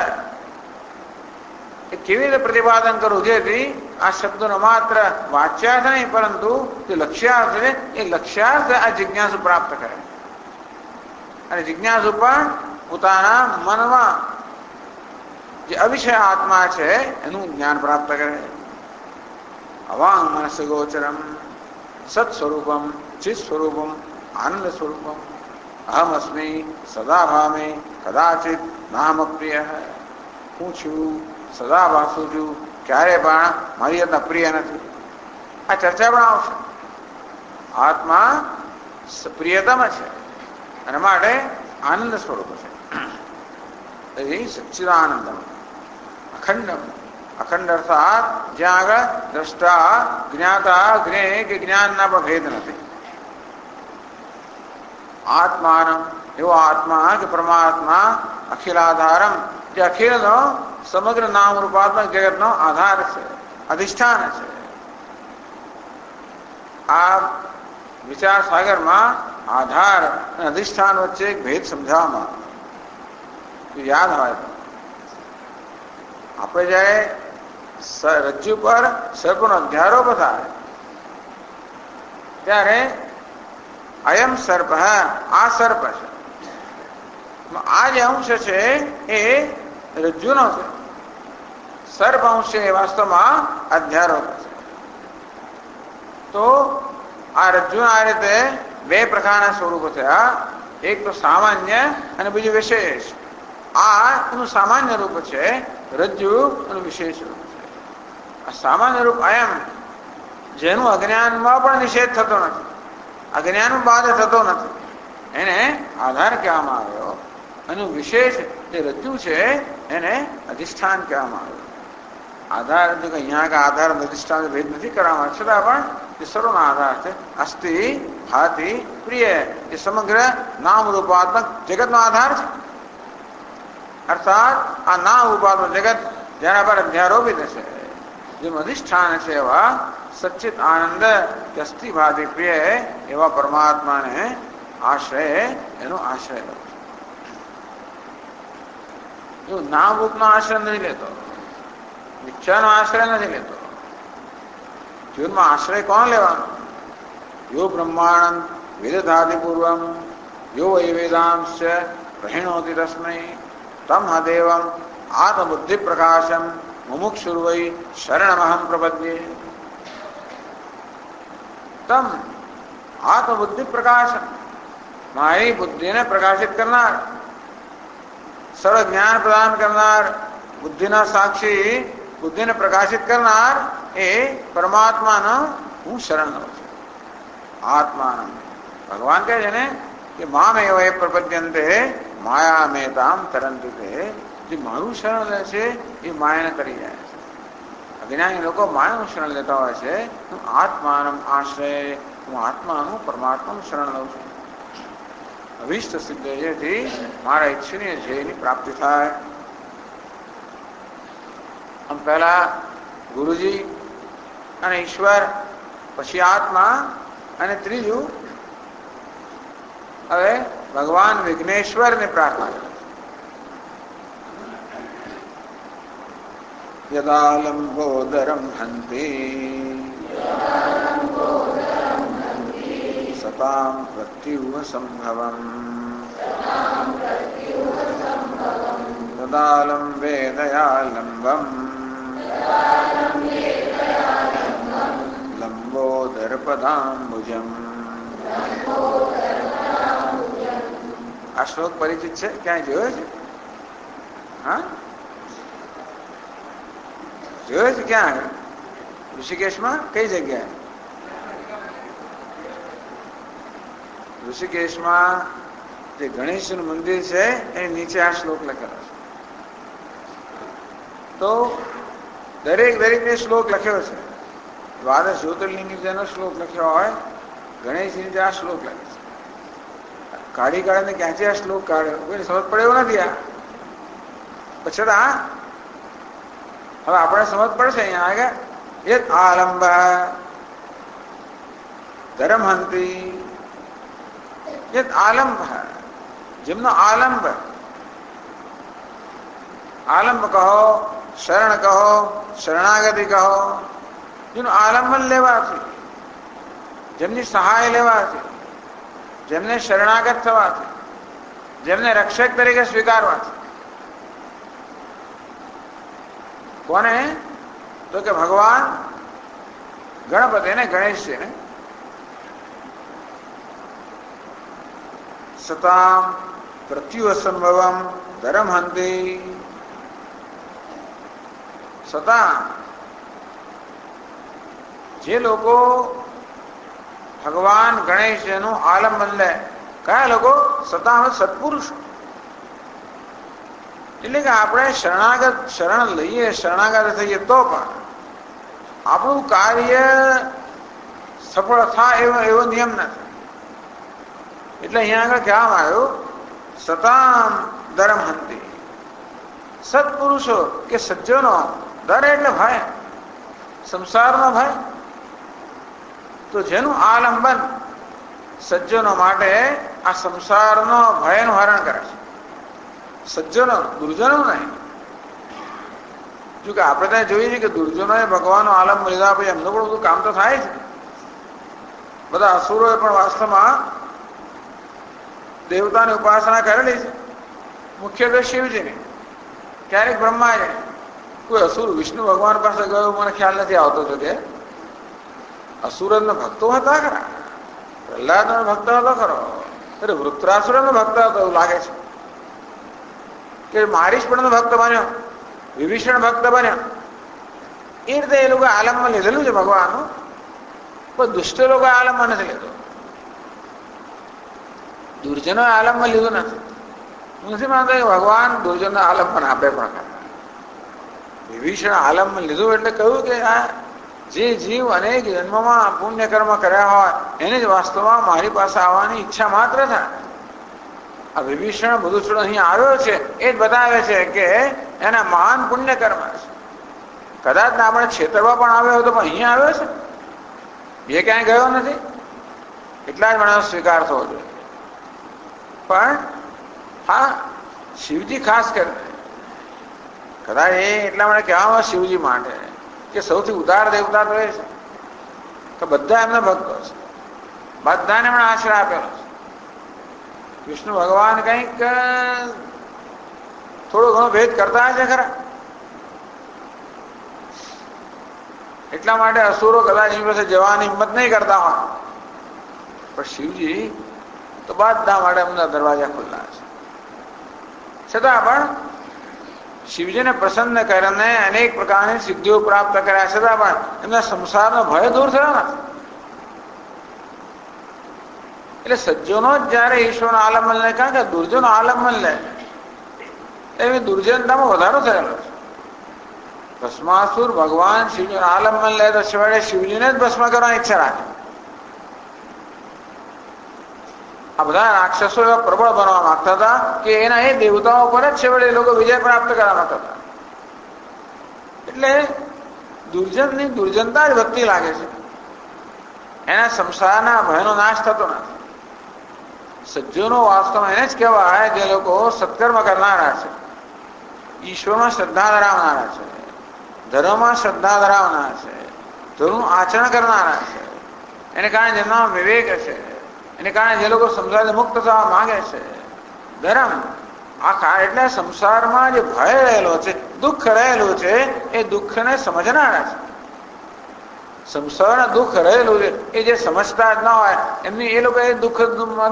એ કેવી રીતે પ્રતિપાદન કરવું જેથી આ શબ્દનો માત્ર વાચ્યાર્થ નહીં પરંતુ જે લક્ષ્યાર્થ છે એ લક્ષ્યાર્થ આ જિજ્ઞાસુ પ્રાપ્ત કરે અને જિજ્ઞાસુ પણ પોતાના મનમાં જે અવિષય આત્મા છે એનું જ્ઞાન પ્રાપ્ત કરે. અવાંગ મનસ ગોચરમ સત સ્વરૂપમ ચિત સ્વરૂપમ આનંદ સ્વરૂપમ અહમ અસ્મિ સદા ભામે કદાચિત નામ પ્રિય. હું છું, સદા ભાસું છું, ક્યારે પણ મારી યાદના પ્રિય નથી. આ ચર્ચા પણ આવશે. આત્મા પ્રિયતમ છે અને માટે આનંદ સ્વરૂપ છે. સચ્ચિદાનંદમ અખંડમ. અખંડ અર્થાત જ્યાં આગળ દ્રષ્ટા, જ્ઞાતા, જ્ઞેય કે જ્ઞાનના પણ ભેદ નથી. આત્માનમ એવો આત્મા કે પરમાત્મા અખિલાધારમ જે અખિલનો સમગ્ર નામ રૂપાત્મક જગતનો આધાર છે, અધિષ્ઠાન છે. આ વિચાર સાગરમાં આધાર અને અધિષ્ઠાન વચ્ચે એક ભેદ સમજાવવામાં યાદ હોય તો આપણે જયારે રજ્જુ પર સર્પનો અધ્યારોપ થાય ત્યારે અયમ સર્પ, આ સર્પ છે. આ જે અંશ છે એ રજ્જુનો છે. સર્પ અંશ એ વાસ્તવમાં અધ્યારોપ છે. તો આ રજ્જુના આ રીતે બે પ્રકારના સ્વરૂપો થયા. એક તો સામાન્ય અને બીજું વિશેષ. આ એનું સામાન્ય રૂપ છે, રજ્જુ એનું વિશેષ રૂપ છે. આ સામાન્ય રૂપ અયમ જેનું અજ્ઞાનમાં પણ નિષેધ થતો નથી, અજ્ઞાન બાદ થતો નથી, એને આધાર કહેવામાં આવ્યો. એનું વિશેષ જે રજ્જુ છે એને અધિષ્ઠાન કહેવામાં આવ્યું. આધાર જો કે અહીંયા કે આધાર અધિષ્ઠાન ભેદ નથી કરવામાં છતાં પણ એ સર્વનો આધાર છે. અસ્થિ હાથી પ્રિય એ સમગ્ર નામ રૂપાત્મક જગતનો આધાર છે. અર્થાત આ નામ રૂપાત્મક જગત જેના પર અધ્યારોપિત છે, જેનું અધિષ્ઠાન છે એવા સચ્ચિત આનંદ અસ્થિ ભાતિ પ્રિય એવા પરમાત્માને આશ્રય એનો આશ્રય એવું નામરૂપનો આશ્રય નથી લેતો, નિશ્ચયનો આશ્રય નથી લેતો. જીવનમાં આશ્રય કોણ લેવાનો? યો બ્રહ્માંડ વિદધાતિ પૂર્વમ યો વૈ વેદાંશ પ્રહિણોતિ તસ્મૈ તમ દેવમ આત્મબુદ્ધિ પ્રકાશમ મુમુક્ષુર્વૈ શરણમહં પ્રપદ્યે. તમ આત્મબુદ્ધિ પ્રકાશમ, મારી બુદ્ધિને પ્રકાશિત કરનાર, સર્વ જ્ઞાન પ્રદાન કરનાર, બુદ્ધિના સાક્ષી, બુદ્ધિને પ્રકાશિત કરનાર એ પરમાત્માનો હું શરણ લઉં છું. આત્માનમ ભગવાન કહે છે ને કે મામ એવ પ્રપદ્યંતે માયા મેતામ તરંતિ તે. જે મારું શરણ લે છે એ માયાને તરી જાય છે. અજ્ઞાની લોકો માયાનું શરણ લેતા હોય છે. હું આત્માનમ આશ્રય, હું આત્માનું પરમાત્માનું શરણ લઉં છું. અભીષ્ટ સિદ્ધ જેથી મારા ઈચ્છનીય ધ્યેયની પ્રાપ્તિ થાય. આમ પહેલા ગુરુજી અને ઈશ્વર, પછી આત્મા, અને ત્રીજું હવે ભગવાન વિઘ્નેશ્વરને પ્રાર્થના કરે. યદા લંબોદરમ હંતિ સતામ પ્રત્યુહ સંભવમ તદા લંબે દયાલંબમ લંબોદર પદાંબુજમ. આ શ્લોક પરિચિત છે? ક્યાંય જોયો છે? હા, જોયો છે? ક્યાં? ઋષિકેશમાં? કઈ જગ્યાએ? ઋષિકેશમાં જે ગણેશનું મંદિર છે એની નીચે આ શ્લોક લખેલો છે. તો દરેકને શ્લોક લખ્યો છે. દ્વાદશ જ્યોતિર્લિંગની જેનો શ્લોક લખ્યો હોય, ગણેશજી આ શ્લોક લખે છે. કાઢી કાઢીને ક્યાંથી આ શ્લોક કાઢ્યો કોઈને સમજ પડે એવું નથી. આ પછી હવે આપણે સમજ પડશે અહીંયા આગળ. યત આલંબ ધરમહંતી, યત આલંબ, જેમનો આલંબ, આલંબ કહો, શરણ કહો, શરણાગતિ કહો, જેનું આલંબન લેવાથી, જેમની સહાય લેવાથી, જેમને શરણાગત થવાથી, જેમને રક્ષક તરીકે સ્વીકારવાથી. કોને? તો કે ભગવાન ગણપતિ ને ગણેશજીને. સતામ પ્રત્યુહ સંભવમ ધરમહંતિ. સતામ જે લોકો ભગવાન ગણેશનું આલંબન લે, કયા લોકો? સતામ સત્પુરુષ. એટલે કે આપણે શરણ લઈએ, શરણાગત થઈએ તો પણ આપણું કાર્ય સફળ થાય એવો નિયમ નથી. એટલે અહીંયા આગળ કહેવામાં આવ્યું સતામ ધરમહંતિ. સત્પુરુષો કે સજ્જનો, દર એટલે ભય, સંસારનો ભય. તો જેનું આલંબન સજ્જનો માટે આ સંસારનો ભયનું હરણ કરે છે. સજ્જનો, દુર્જનો નહીં. જો કે આપણે ત્યાં જોઈએ છીએ કે દુર્જનોએ ભગવાનનો આલંબ લીધા પછી એમનું પણ બધું કામ તો થાય છે. બધા અસુરોએ પણ વાસ્તવમાં દેવતાની ઉપાસના કરેલી છે. મુખ્યત્વે શિવજીની, ક્યારેક બ્રહ્માજી. કોઈ અસુર વિષ્ણુ ભગવાન પાસે ગયો મને ખ્યાલ નથી આવતો હતો કે અસુરનો ભક્તો હતા ખરા. પ્રહલાદનો ભક્ત હતો ખરો, અરે વૃત્રાસુરનો ભક્ત હતો એવું લાગે છે. કે મારીશ પણ ભક્ત બન્યો, વિભીષણ ભક્ત બન્યો. એ રીતે એ લોકો આલમમાં લીધેલું છે ભગવાનનું, પણ દુષ્ટ લોકો આલમમાં નથી લીધો. દુર્જનો આલમમાં લીધું નથી. હું નથી માનતા કે ભગવાન દુર્જનો આલમમાં આપે પણ ખરા. વિભીષણ આલમમાં લીધું એટલે કહ્યું કે આ જે જીવ અનેક જન્મમાં પુણ્ય કર્મ કર્યા હોય એને જ વાસ્તવમાં મારી પાસે આવવાની ઈચ્છા માત્ર થાય. આ વિભીષણ બધું છોડ અહીંયા આવ્યો છે એ જ બતાવે છે કે એના મહાન પુણ્ય કર્મ છે. કદાચ ના આપણે છેતરવા પણ આવ્યો હતો, પણ અહીંયા આવ્યો છે, એ ક્યાંય ગયો નથી. એટલા જ મને સ્વીકાર થવો જોઈએ. પણ હા, શિવજી ખાસ કરીને કદાચ એ એટલા માટે કહેવામાં શિવજી માટે કે સૌથી ઉદાર દેવતા તો એ છે કે બધા એમના ભક્તો છે, બધાને એમણે આશ્રય આપેલો છે. વિષ્ણુ ભગવાન કંઈક થોડો ઘણો ભેદ કરતા હશે ખરા, એટલા માટે અસુરો કદાચ એની પાસે જવાની હિંમત નહીં કરતા હોય, પણ શિવજી તો બધા માટે એમના દરવાજા ખુલ્લા છે. છતાં પણ શિવજીને પ્રસન્ન કરીને અનેક પ્રકારની સિદ્ધિઓ પ્રાપ્ત કર્યા છતાં પણ એમના સંસારનો ભય દૂર થયો નથી. એટલે સજ્જનો જ જયારે ઈશ્વરનો આલંબન લે, કારણ કે દુર્જનો આલંબન લે એવી દુર્જનતામાં વધારો થયેલો છે. ભસ્માસુર ભગવાન શિવજીનો આલંબન લે તો છેવટે શિવજીને જ ભસ્મ કરવાની ઈચ્છા રાખે. આ બધા રાક્ષસો એવા પ્રબળ બનવા માંગતા હતા કે એના એ દેવતાઓ પર જ છેવટે લોકો વિજય પ્રાપ્ત કરવા માંગતા હતા. એટલે દુર્જનની દુર્જનતા જ વધતી લાગે છે, એના સંસારના ભયનો નાશ થતો નથી. સજ્જનો વાસ્તવમાં એને જ કહેવાય જે લોકો સત્કર્મ કરનારા છે, ઈશ્વરમાં શ્રદ્ધા ધરાવનારા છે, ધર્મમાં શ્રદ્ધા ધરાવનારા છે, ધર્મનું આચરણ કરનારા છે. એને કારણે જેમના વિવેક છે, એને કારણે જે લોકો સંસારથી મુક્ત થવા માંગે છે. ધર્મ આખા એટલે સંસારમાં જે ભય રહેલો છે, દુઃખ રહેલું છે, એ દુઃખને સમજનારા છે. સંસારના દુઃખ રહેલું છે એ જે સમજતા જ ના હોય એમની એ લોકો એ દુઃખ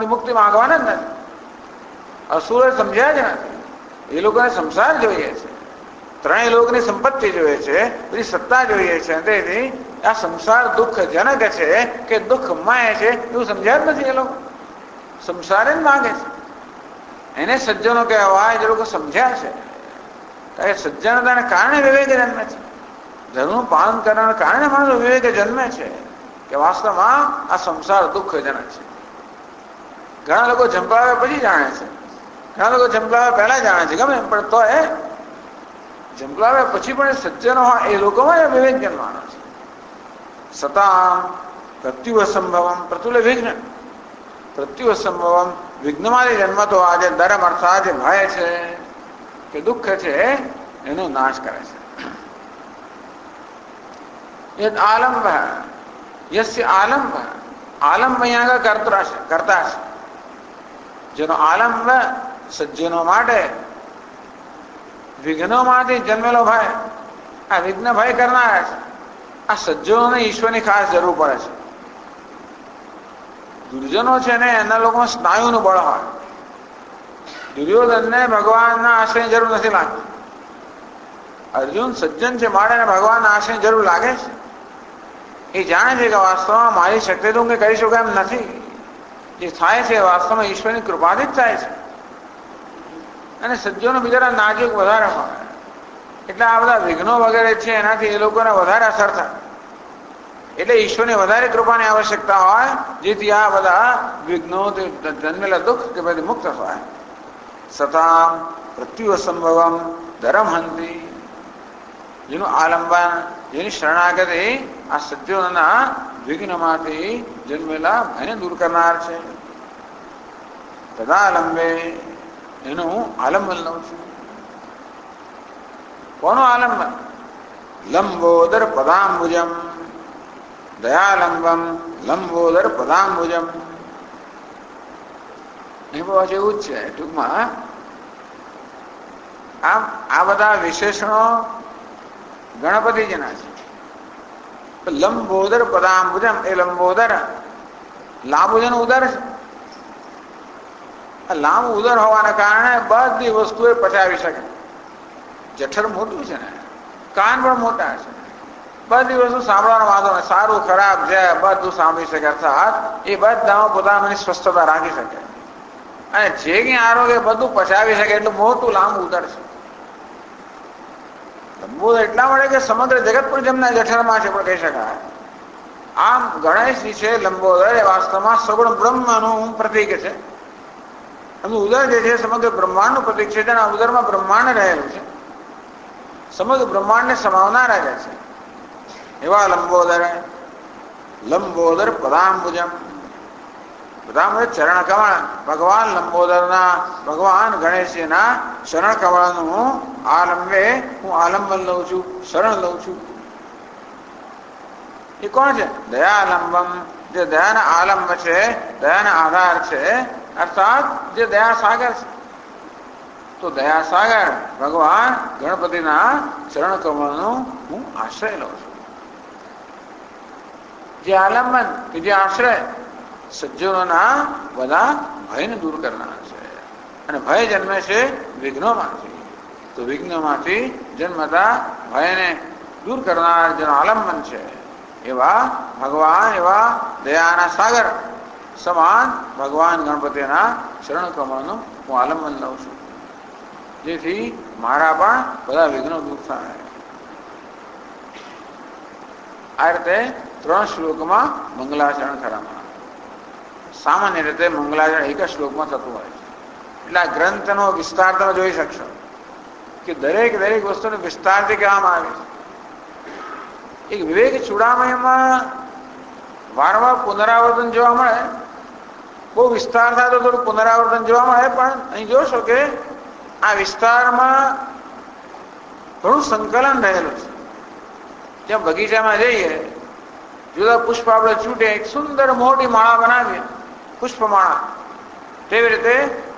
મુક્તિ માંગવાના જ નથી. અસુરો સમજ્યા જ નથી. એ લોકોને સંસાર જોઈએ છે, ત્રણેય લોકની સંપત્તિ જોઈએ છે, બધી સત્તા જોઈએ છે. તેથી આ સંસાર દુઃખજનક છે કે દુઃખમય છે એવું સમજ્યા જ નથી. એ લોકો સંસાર જ માગે છે. એને સજ્જનો કહેવાય જે લોકો સમજ્યા છે. કારણ કે સજ્જનતાને કારણે વિવેક જન્મે છે, ધર્મનું પાલન કરવાના કારણે માણસો વિવેક જન્મે છે કે વાસ્તવમાં આ સંસાર દુઃખજનક છે. ઘણા લોકો ઝંપલાવ્યા પછી જાણે છે, ઘણા લોકો ઝંપલાવ્યા પહેલા જાણે છે, ગમે પણ તો એ ઝંપલાવ્યા પછી પણ સજ્જનો હોય એ લોકોમાં એ વિવેક જન્મવાનો છે. સતામ પ્રત્યુસંભવમ પ્રતુલે વિઘ્ન, પ્રત્યુસંભવમ વિઘ્નમાંથી જન્મતો આજે ધર્મ અર્થાત જે ભય છે કે દુઃખ છે એનો નાશ કરે છે. યદ આલંબ યસ્ય આલંબ, આલંબ અહીંયા આગળ કરતા છે. જેનો આલંબ સજ્જનો માટે વિઘ્નોમાંથી જન્મેલો ભય, આ વિઘ્ન ભય કરનારા છે. આ સજ્જનોને ઈશ્વરની ખાસ જરૂર પડે છે. દુર્જનો છે ને એના લોકોમાં સ્નાયુનું બળ હોય. દુર્યોધનને ભગવાનના આશ્રયની જરૂર નથી લાગતી. અર્જુન સજ્જન છે માટે એને ભગવાનના આશ્રયની જરૂર લાગે છે. એ જાણે છે કે વાસ્તવમાં મારી શક્તિ તો હું કંઈ કરી શકું એમ નથી. જે થાય છે વાસ્તવમાં ઈશ્વરની કૃપાથી જ થાય છે. અને સજ્જનો બિચારા નાજુક વધારે હોય એટલે આ બધા વિઘ્નો વગેરે છે એનાથી એ લોકોને વધારે અસર થાય. એટલે ઈશ્વરની વધારે કૃપાની આવશ્યકતા હોય જેથી આ બધા વિઘ્નો જન્મેલા દુઃખ કે બધી મુક્ત થાય. સતામ પ્રત્યુસંભવમ ધરમહંતી, જેનું આલંબન, જેની શરણાગતિ આ સજ્જનોના વિઘ્નમાંથી જન્મેલા ભયને દૂર કરનાર છે. તદાલંબે, એનું આલંબન લઉં છું. કોનું આલંબન? લંબોદર પદાંબુજમ, દયાલંબમ લંબોદર પદાંબુજમ. એ બહુ એવું જ છે. ટૂંકમાં આ બધા વિશેષણો ગણપતિજીના છે. લંબોદર પદાંબુજમ, એ લંબોદર લાંબુ જેનું ઉદર છે. લાંબુ ઉદર હોવાના કારણે બધી વસ્તુ એ પચાવી શકે. જઠર મોટું છે ને, કાન પણ મોટા છે, બધી વસ્તુ સાંભળવાનો વાંધો નહીં. સારું ખરાબ છે બધું સાંભળી શકે. અર્થાત એ બધામાં પોતાની સ્વસ્થતા રાખી શકે અને જે કંઈ આરોગ્ય બધું પચાવી શકે. એટલું મોટું લાંબુ ઉદર છે. લંબોદર એટલા મળે કે સમગ્ર જગત પણ જેમના જઠરમાં છે પણ કહી શકાય. આમ ગણેશજી છે લંબોદર એ વાસ્તવમાં સગુણ બ્રહ્મનું પ્રતીક છે. એમનું ઉદર જે છે સમગ્ર બ્રહ્માંડનું પ્રતીક છે. તેના ઉદરમાં બ્રહ્માંડ રહેલું છે. સમગ્ર બ્રહ્માંડને સમાવનારા જે છે એવા લંબોદર, લંબોદર પદાંબુજમ. બધા ચરણ કમળ, ભગવાન લંબોદરના, ભગવાન ગણેશજીના ચરણ કમળનું આલંબે હું આલંબન લઉં છું, શરણ લઉં છું. એ કોણ છે? દયાલંબમ, જે દયાના આલંબ છે, દયાના આધાર છે, અર્થાત જે દયા સાગર છે. તો દયા સાગર ભગવાન ગણપતિના ચરણ કમળનું હું આશ્રય લઉં છું. જે આલંબન કે જે આશ્રય સજ્જનોના બધા ભયને દૂર કરનાર છે. અને ભય જન્મે છે વિઘ્નોમાંથી. તો વિઘ્નોમાંથી જન્મતા ભયને દૂર કરનાર જેનો આલંબન છે એવા ભગવાન, એવા દયાના સાગર સમાન ભગવાન ગણપતિના ચરણ કમળનું હું આલંબન લઉં છું, જેથી મારા પણ બધા વિઘ્નો દૂર થાય. આ રીતે 3 શ્લોકમાં મંગલાચરણ કરવામાં. સામાન્ય રીતે મંગલાચરણ એક જ શ્લોકમાં થતું હોય છે. એટલે આ ગ્રંથનો વિસ્તાર તમે જોઈ શકશો કે દરેક વસ્તુને વિસ્તારથી કહેવામાં આવે છે. એક વિવેક ચૂડામણીમાં વારંવાર પુનરાવર્તન જોવા મળે. બહુ વિસ્તાર થાય તો થોડું પુનરાવર્તન જોવા મળે, પણ અહીં જોશો કે આ વિસ્તારમાં ઘણું સંકલન રહેલું છે. જ્યાં બગીચામાં જઈએ, જુદા પુષ્પ આપણે છૂટે, એક સુંદર મોટી માળા બનાવીએ, પુષ્પમાળા. તેવી રીતે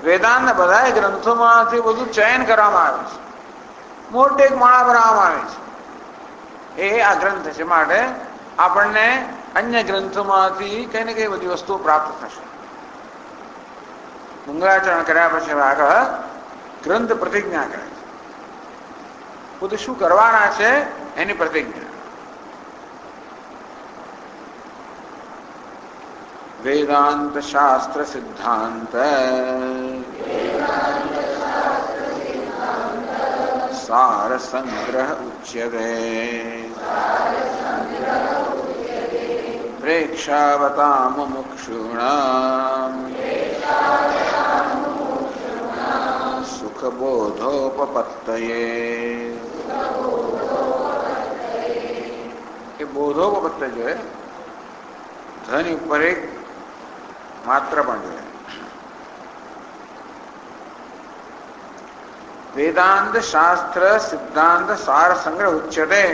વેદાંત બધા ગ્રંથોમાંથી બધું ચયન કરવામાં આવે છે, મોટી એક માળા બનાવવામાં આવે છે. એ આ ગ્રંથ છે. માટે આપણને અન્ય ગ્રંથોમાંથી કઈ ને કઈ બધી વસ્તુઓ પ્રાપ્ત થશે. મંગળાચરણ કર્યા પછી આગળ ગ્રંથ પ્રતિજ્ઞા કરે છે. પોતે શું કરવાના છે એની પ્રતિજ્ઞા. વેદાંત શાસ્ત્ર સિદ્ધાંત સાર સંગ્રહ ઉચ્યતે પ્રેક્ષાવતામ મુક્ષુણામ સુખબોધોપપત્તયે. એ બોધોપપત્તિ જોઈએ, ધ્વનિ ઉપર એક માત્ર પણ જોઈએ. વેદાંત શાસ્ત્ર સિદ્ધાંત સાર સંગ્રહ ઉચ્યતે.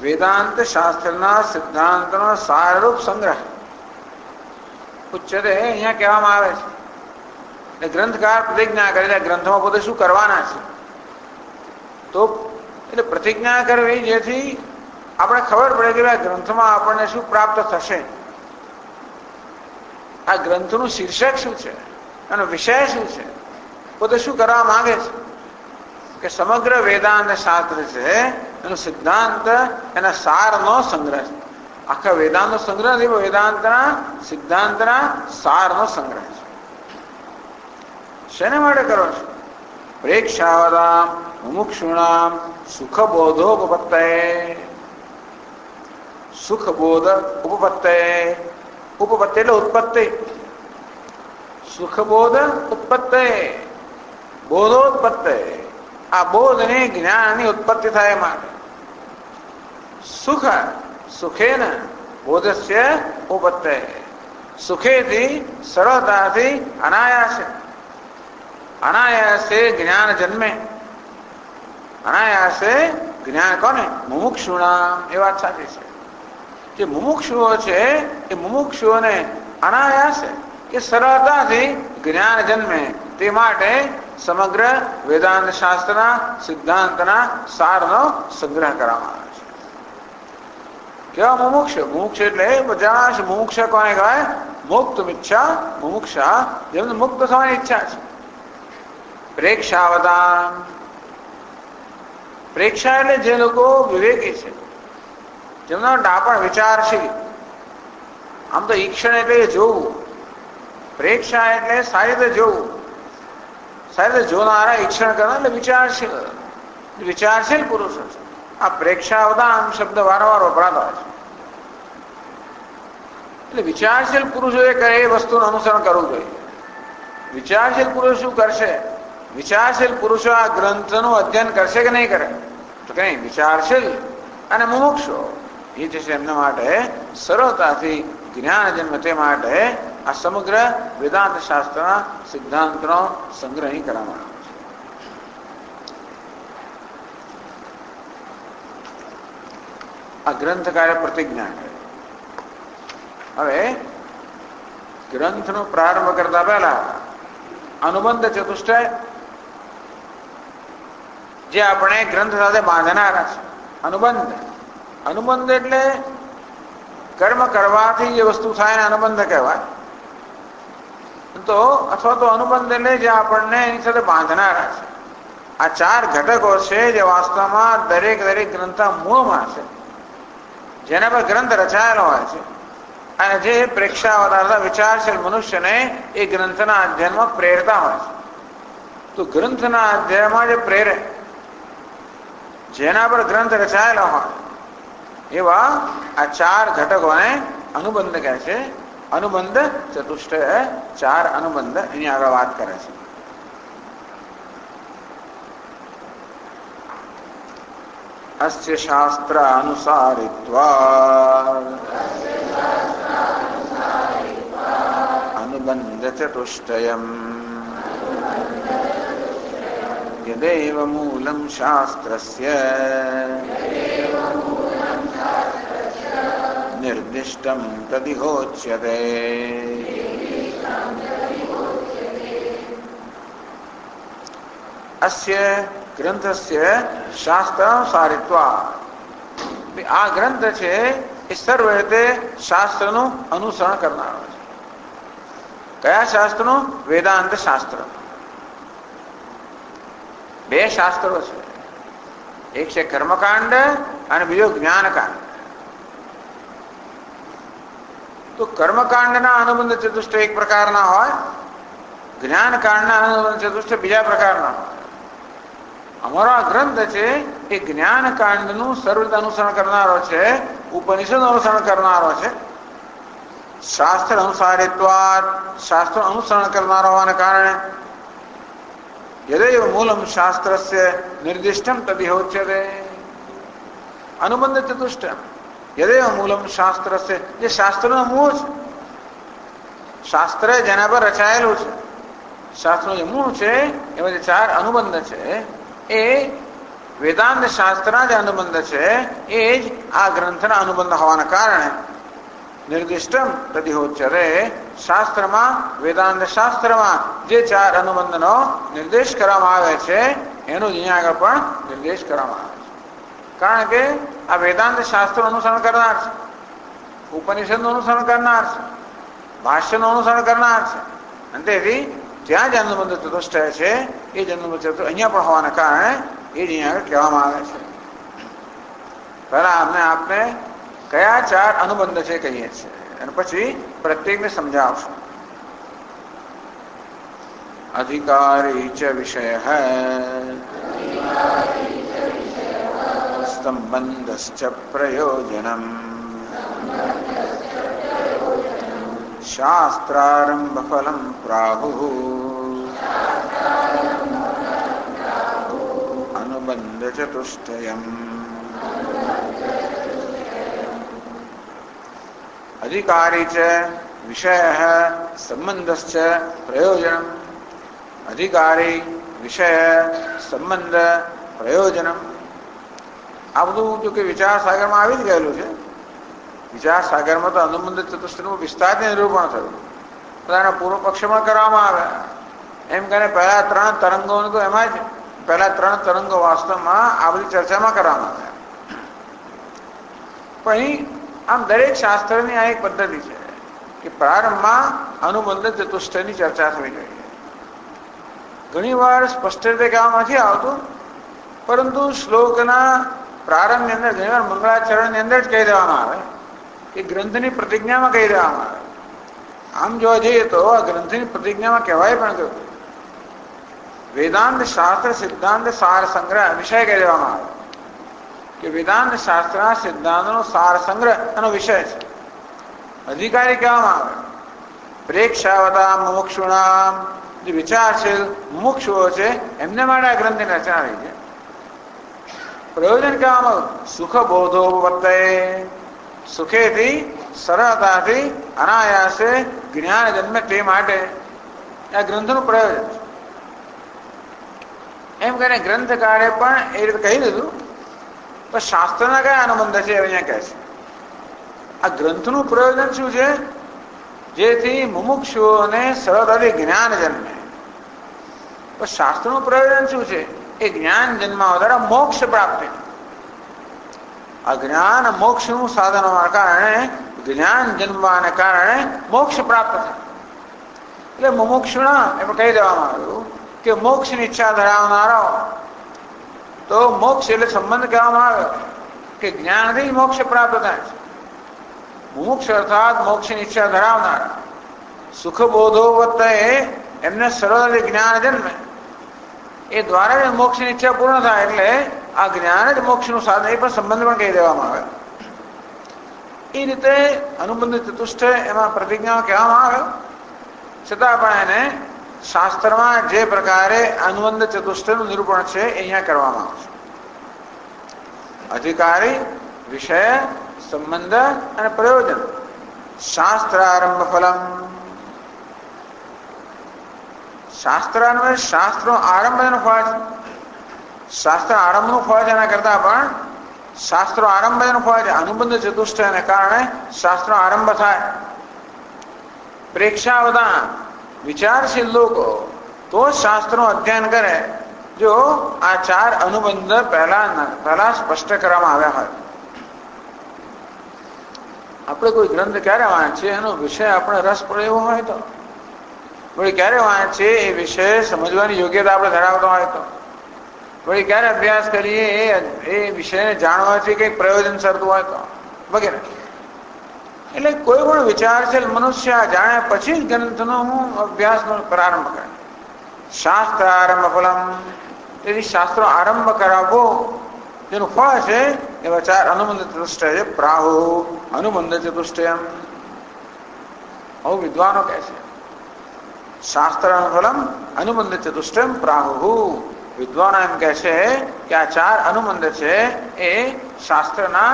વેદાંત શાસ્ત્રના સિદ્ધાંતનો સારરૂપ સંગ્રહ ઉચ્ચતે અહીંયા કહેવામાં આવે છે. એટલે ગ્રંથકાર પ્રતિજ્ઞા કરે, ગ્રંથમાં પોતે શું કરવાના છે. તો એટલે પ્રતિજ્ઞા કરવી જેથી આપણે ખબર પડે કે આ ગ્રંથમાં આપણને શું પ્રાપ્ત થશે, આ ગ્રંથનું શીર્ષક શું છે, અને વિષય શું છે, પોતે શું કરવા માંગે છે. કે સમગ્ર વેદાંત શાસ્ત્ર છે એનો સિદ્ધાંત, એના સારનો સંગ્રહ છે. આખા વેદાંતનો સંગ્રહ નથી, વેદાંતના સિદ્ધાંતના સારનો સંગ્રહ છે. શેને માટે કરો છો? પ્રેક્ષાવતામ મુમુક્ષુણામ સુખબોધોપપત્તયે. સુખબોધ ઉપપત્તયે. ઉપપત્તિ એટલે ઉત્પત્તિ. સુખબોધ ઉત્પત્તયે, બોધોત્પત્તયે. આ બોધની જ્ઞાનની ઉત્પત્તિ થાય માટે. સુખ સુખેન બોધસ્ય ઉપપત્તયે. સુખેથી, સરળતાથી, અનાયાસે. અનાયાસે જ્ઞાન જન્મે. અનાયાસે જ્ઞાન કોને? મુમુક્ષુણામ. એ વાત સાચી છે. જે મુમુક્ષુઓ છે એ મુમુક્ષુઓને અનાયાસે કે સરળતાથી જ્ઞાન જન્મે તે માટે સમગ્ર વેદાંત શાસ્ત્રના સિદ્ધાંતના સારનો સંગ્રહ કરવામાં આવે છે. કેવા મુમુક્ષ? મુમુક્ષ એટલે બધા મુમુક્ષ કોને કહેવાય? મુક્ત ઈચ્છા મુમુક્ષા, જેમને મુક્ત થવાની ઈચ્છા છે. પ્રેક્ષાવતામ. પ્રેક્ષા એટલે જે લોકો વિવેકી છે, જેમનો ડાપણ વિચારશીલ. આમ તો ઈક્ષણ એટલે જોવું, પ્રેક્ષા એટલે સારી રીતે જોવું, સારી રીતે જોનારા, ઈક્ષણ કરનાર એટલે વિચારશીલ. વિચારશીલ પુરુષો છે. આ પ્રેક્ષાવતામ શબ્દ વારંવાર વપરાતો હોય છે. એટલે વિચારશીલ પુરુષોએ કરે એ વસ્તુનું અનુસરણ કરવું જોઈએ. વિચારશીલ પુરુષ શું કરશે? વિચારશીલ પુરુષો આ ગ્રંથનું અધ્યયન કરશે કે નહીં કરે? તો કે નહીં. વિચારશીલ અને મુમુક્ષો એ જે છે એમના માટે સરળતાથી જ્ઞાન જન્મે તે માટે આ સમગ્ર વેદાંત શાસ્ત્રના સિદ્ધાંતનો સંગ્રહ અહીં કરવામાં આવ્યો છે. આ ગ્રંથકારે પ્રતિજ્ઞા કરી. હવે ગ્રંથનો પ્રારંભ કરતા પહેલા અનુબંધ ચતુષ્ટય જે આપણે ગ્રંથ સાથે બાંધનારા છે. અનુબંધ એટલે કર્મ કરવાથી જે વસ્તુ થાય એને અનુબંધ કહેવાય. તો અથવા તો અનુબંધ એટલે જે આપણને એની સાથે બાંધનારા છે. આ ચાર ઘટકો છે જે વાસ્તવમાં દરેક ગ્રંથના મૂળમાં છે, જેના પર ગ્રંથ રચાયેલો હોય છે અને જે પ્રેક્ષાવતારતા વિચારશીલ મનુષ્યને એ ગ્રંથના અધ્યયનમાં પ્રેરતા હોય છે. તો ગ્રંથના અધ્યયનમાં જે પ્રેરે, જેના પર ગ્રંથ રચાયેલો હોય એવા આ ચાર ઘટકોને અનુબંધ કહે છે. અનુબંધ ચતુષ્ટય, ચાર અનુબંધ એની આગળ વાત કરે છે. અસ્ય શાસ્ત્ર અનુસારિત્વાદ અનુબંધ ચતુષ્ટયમ યદેવ મૂલમ શાસ્ત્રસ્ય નિર્દિષ્ટમ તદિહોચ્યતે. અસ્ય ગ્રંથસ્ય શાસ્ત્રાનુસારિત્વાદ. આ ગ્રંથ છે એ સર્વ રીતે શાસ્ત્રનું અનુસરણ કરનારો છે. કયા શાસ્ત્રનું? વેદાંત શાસ્ત્ર. બે શાસ્ત્રો છે, એક છે કર્મકાંડ અને બીજો જ્ઞાનકાંડ. તો કર્મકાંડના અનુબંધ ચતુષ્ટય એક પ્રકારના હોય, જ્ઞાનકાંડના અનુબંધ ચતુષ્ટય બીજા પ્રકારના હોય. અમારો આ ગ્રંથ છે એ જ્ઞાનકાંડનું સર્વ અનુસરણ કરનારો છે, ઉપનિષદ અનુસરણ કરનારો છે. શાસ્ત્ર અનુસારિત્વાદ, શાસ્ત્ર અનુસરણ કરનારો હોવાને કારણે યદેવ મૂલમ શાસ્ત્રસ્ય નિર્દિષ્ટમ તદિહોચ્યતે. અનુબંધ ચતુષ્ટય યદેવ મૂલમ શાસ્ત્રસ્ય, જે શાસ્ત્રનું મૂળ છે, શાસ્ત્ર જેના પર રચાયેલું છે, શાસ્ત્રનું જે મૂળ છે એવા જે ચાર અનુબંધ છે એ વેદાંત શાસ્ત્રના જે અનુબંધ છે એ જ આ ગ્રંથના અનુબંધ હોવાના કારણે નિર્દિષ્ટમ તદિહોચ્યતે. શાસ્ત્રમાં, વેદાંત શાસ્ત્રમાં જે ચાર અનુબંધનો નિર્દેશ કરવામાં આવે છે એનો અહીંયા આગળ પણ નિર્દેશ કરવામાં આવે છે. કારણ કે આ વેદાંત શાસ્ત્રનું અનુસરણ કરનાર છે, ઉપનિષદનું અનુસરણ કરનાર છે, ભાષ્યનું અનુસરણ કરનાર છે, અને તેથી ત્યાં જ અનુબંધ ચતુષ્ટય છે એ જ અનુબંધ ચતુષ્ટય અહીંયા પણ હોવાના કારણે એ જ અહીંયા આગળ કહેવામાં આવે છે. પહેલા આપને કયા ચાર અનુબંધ છે કહીએ છીએ અને પછી પ્રત્યેકને સમજાવશું. અધિકારી ચ વિષય સંબંધશ્ચ પ્રયોજનમ શાસ્ત્રારંભ ફલમ પ્રાહુઃ અનુબંધ ચતુષ્ટયમ. અધિકારી ચ વિષય સંબંધશ્ચ પ્રયોજનમ. અધિકારી, વિષય, સંબંધ, પ્રયોજનમ. આ બધું જો કે વિચાર સાગરમાં આવી જ ગયેલું છે. વિચાર સાગરમાં તો અનુબંધ ચતુષ્ટયનું વિસ્તારથી નિરૂપણ થયું, બધાના પૂર્વ પક્ષમાં કરવામાં આવે. એમ કરીને પહેલા ત્રણ તરંગોને તો એમાં જ પહેલા ત્રણ તરંગો વાસ્તવમાં આ બધી ચર્ચામાં કરવામાં આવ્યા. પણ અહીં આમ દરેક શાસ્ત્રની આ એક પદ્ધતિ છે કે પ્રારંભમાં અનુબંધ ચતુષ્ટયની ચર્ચા થવી જોઈએ. ઘણી વાર સ્પષ્ટ રીતે કહેવામાં નથી આવતું, પરંતુ શ્લોકના પ્રારંભની અંદર ઘણી વાર મંગળાચરણની અંદર જ કહી દેવામાં આવે કે ગ્રંથની પ્રતિજ્ઞામાં કહી દેવામાં આવે. આમ જોવા જઈએ તો આ ગ્રંથની પ્રતિજ્ઞામાં કહેવાય પણ કહ્યું વેદાંત શાસ્ત્ર સિદ્ધાંત સાર સંગ્રહ વિષય કહી દેવામાં આવે કે વેદાંત શાસ્ત્રના સિદ્ધાંતનો સાર સંગ્રહ એનો વિષય છે. અધિકારી કહેવામાં આવે પ્રેક્ષાવતા મુમુક્ષુણામ, જે વિચારશીલ મુમુક્ષુઓ છે એમને માટે આ ગ્રંથની રચના રહી છે. પ્રયોજન કહેવામાં સુખ બોધો વર્તે, સુખેથી સરળતાથી અનાયાસે જ્ઞાન જન્મે તે માટે આ ગ્રંથનું પ્રયોજન છે. એમ કરીને ગ્રંથકારે પણ એ રીતે કહી દીધું. પણ શાસ્ત્રના કયા અનુબંધ છે અહીંયા કહે છે. આ ગ્રંથનું પ્રયોજન શું છે? જેથી મુમુક્ષુઓને સરળતાથી જ્ઞાન જન્મે. પણ શાસ્ત્રનું પ્રયોજન શું છે? એ જ્ઞાન જન્માવા દ્વારા મોક્ષ પ્રાપ્તિ. આ જ્ઞાન મોક્ષનું સાધન હોવાના કારણે જ્ઞાન જન્મવાને કારણે મોક્ષ પ્રાપ્ત થાય. એટલે મુમુક્ષુના એમાં કહી દેવામાં આવ્યું કે મોક્ષની ઈચ્છા ધરાવનારો તો મોક્ષ એટલે સંબંધ કહેવામાં આવ્યો કે જ્ઞાનથી મોક્ષ પ્રાપ્ત થાય છે. મુમુક્ષ અર્થાત મોક્ષની ઈચ્છા ધરાવનારા સુખ બોધો વત્તે એમને સરળતાથી જ્ઞાન જન્મે એ દ્વારા જ મોક્ષની ઈચ્છા પૂર્ણ થાય. એટલે આ જ્ઞાન જ મોક્ષનું સાધન એ પણ સંબંધ પણ કહી દેવામાં આવે. એ રીતે અનુબંધ ચતુષ્ટય એમાં પ્રતિજ્ઞા કહેવામાં આવે. છતાં પણ એને શાસ્ત્રમાં જે પ્રકારે અનુબંધ ચતુષ્ટયનું નિરૂપણ છે એ અહીંયા કરવામાં આવે છે. અધિકારી, વિષય, સંબંધ અને પ્રયોજન. શાસ્ત્રારંભ ફલમ. શાસ્ત્રાન્વય શાસ્ત્રો આરંભનું ફળ છે. શાસ્ત્ર આરંભનું ફળ છે. એના કરતા પણ શાસ્ત્રો આરંભનું ફળ છે. અનુબંધ ચતુષ્ટયને કારણે શાસ્ત્રો આરંભ થાય. પ્રેક્ષાવધાન વિચારશીલ લોકો તો શાસ્ત્રનું અધ્યયન કરે જો આ ચાર અનુબંધ પહેલા સ્પષ્ટ કરવામાં આવ્યા હોય. આપણે કોઈ ગ્રંથ ક્યારે વાંચીએ એનો વિષય આપણે રસ પડે એવો હોય તો, વળી ક્યારે વાંચીએ એ વિષય સમજવાની યોગ્યતા આપણે ધરાવતો હોય તો, વળી ક્યારે અભ્યાસ કરીએ એ વિષયને જાણવાથી કંઈક પ્રયોજન સરતું હોય તો વગેરે. એટલે કોઈ પણ વિચારશીલ મનુષ્ય જાણ્યા પછી જ ગ્રંથનો અભ્યાસનો પ્રારંભ કરે. શાસ્ત્ર આરંભ ફલમ. તેથી શાસ્ત્રો આરંભ કરાવવો જેનું ફળ છે એવા ચાર અનુબંધ ચતુષ્ટય છે. પ્રાહુ અનુબંધ ચતુષ્ટયમ. આવું વિદ્વાનો કહે છે. શાસ્ત્ર ફલમ અનુબંધ ચતુષ્ટયમ પ્રાહુ. વિદ્વાનો એમ કહે છે કે આ ચાર અનુબંધ છે એ શાસ્ત્રના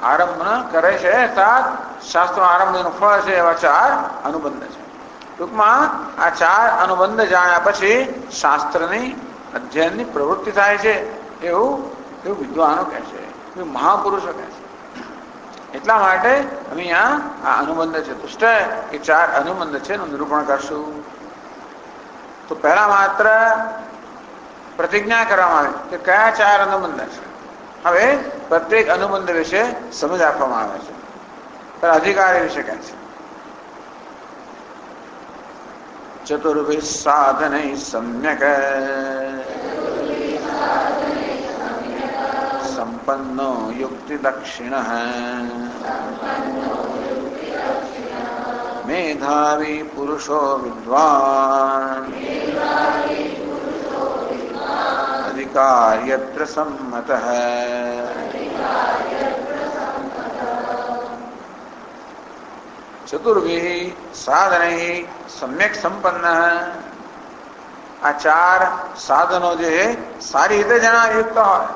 આરંભ કરે છે. અર્થાત શાસ્ત્રો આરંભનું ફળ છે એવા ચાર અનુબંધ છે. ટૂંકમાં આ ચાર અનુબંધ જાણ્યા પછી શાસ્ત્રની અધ્યયનની પ્રવૃત્તિ થાય છે એવું વિદ્વાનો કહે છે, એવું મહાપુરુષો કહે છે. એટલા માટે અહીંયા આ અનુબંધ ચતુષ્ટય એ ચાર અનુબંધ છે એનું નિરૂપણ કરશું. તો પહેલા માત્ર પ્રતિજ્ઞા કરવામાં આવે કે કયા ચાર અનુબંધ છે. હવે પ્રત્યેક અનુબંધ વિશે સમજ આપવામાં આવે છે. પણ અધિકારી વિશે કહે છે. ચતુર્ભિ સાધનૈ સમ્યક સંપન્નો યુક્તિ દક્ષિણ મેધાવી પુરુષો વિદ્વાન અધિકાર્યત્ર સંમત. ચતુર્ભિ સાધનૈ સમ્યક સંપન્ન. આ ચાર સાધનો જે સારી રીતે જણાયુક્ત હોય,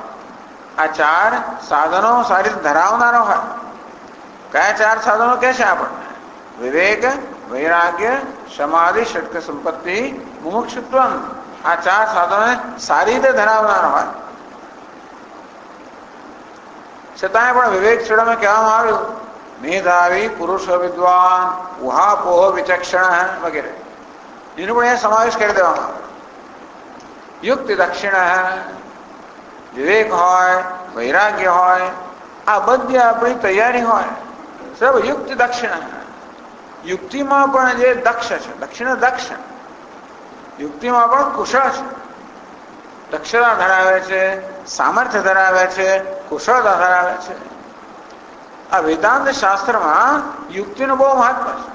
આ ચાર સાધનો સારી રીતે ધરાવનારો હોય. કયા ચાર સાધનો કે છે આપણને? વિવેક, વૈરાગ્ય, સમાધિ, ષટ્ક સંપત્તિ, મુમુક્ષુત્વ. આ ચાર સાધનોને સારી રીતે ધરાવનારો હોય. છતાંય પણ વિવેક શ્રેણીમાં કહેવામાં આવ્યું મેધાવી પુરુષ વિદ્વાન ઉહાપોહ વિચક્ષણ વગેરે. એનો પણ એ સમાવેશ કરી દેવામાં આવે. યુક્તિ દક્ષિણ વિવેક હોય, વૈરાગ્ય હોય, આ બધી આપણી તૈયારી હોય. સબ યુક્તિ દક્ષિણ. યુક્તિમાં પણ જે દક્ષ છે, દક્ષિણ દક્ષ, યુક્તિમાં પણ કુશળ છે. દક્ષતા ધરાવે છે, સામર્થ્ય ધરાવે છે, કુશળતા ધરાવે છે. આ વેદાંત શાસ્ત્રમાં યુક્તિનું બહુ મહત્વ છે.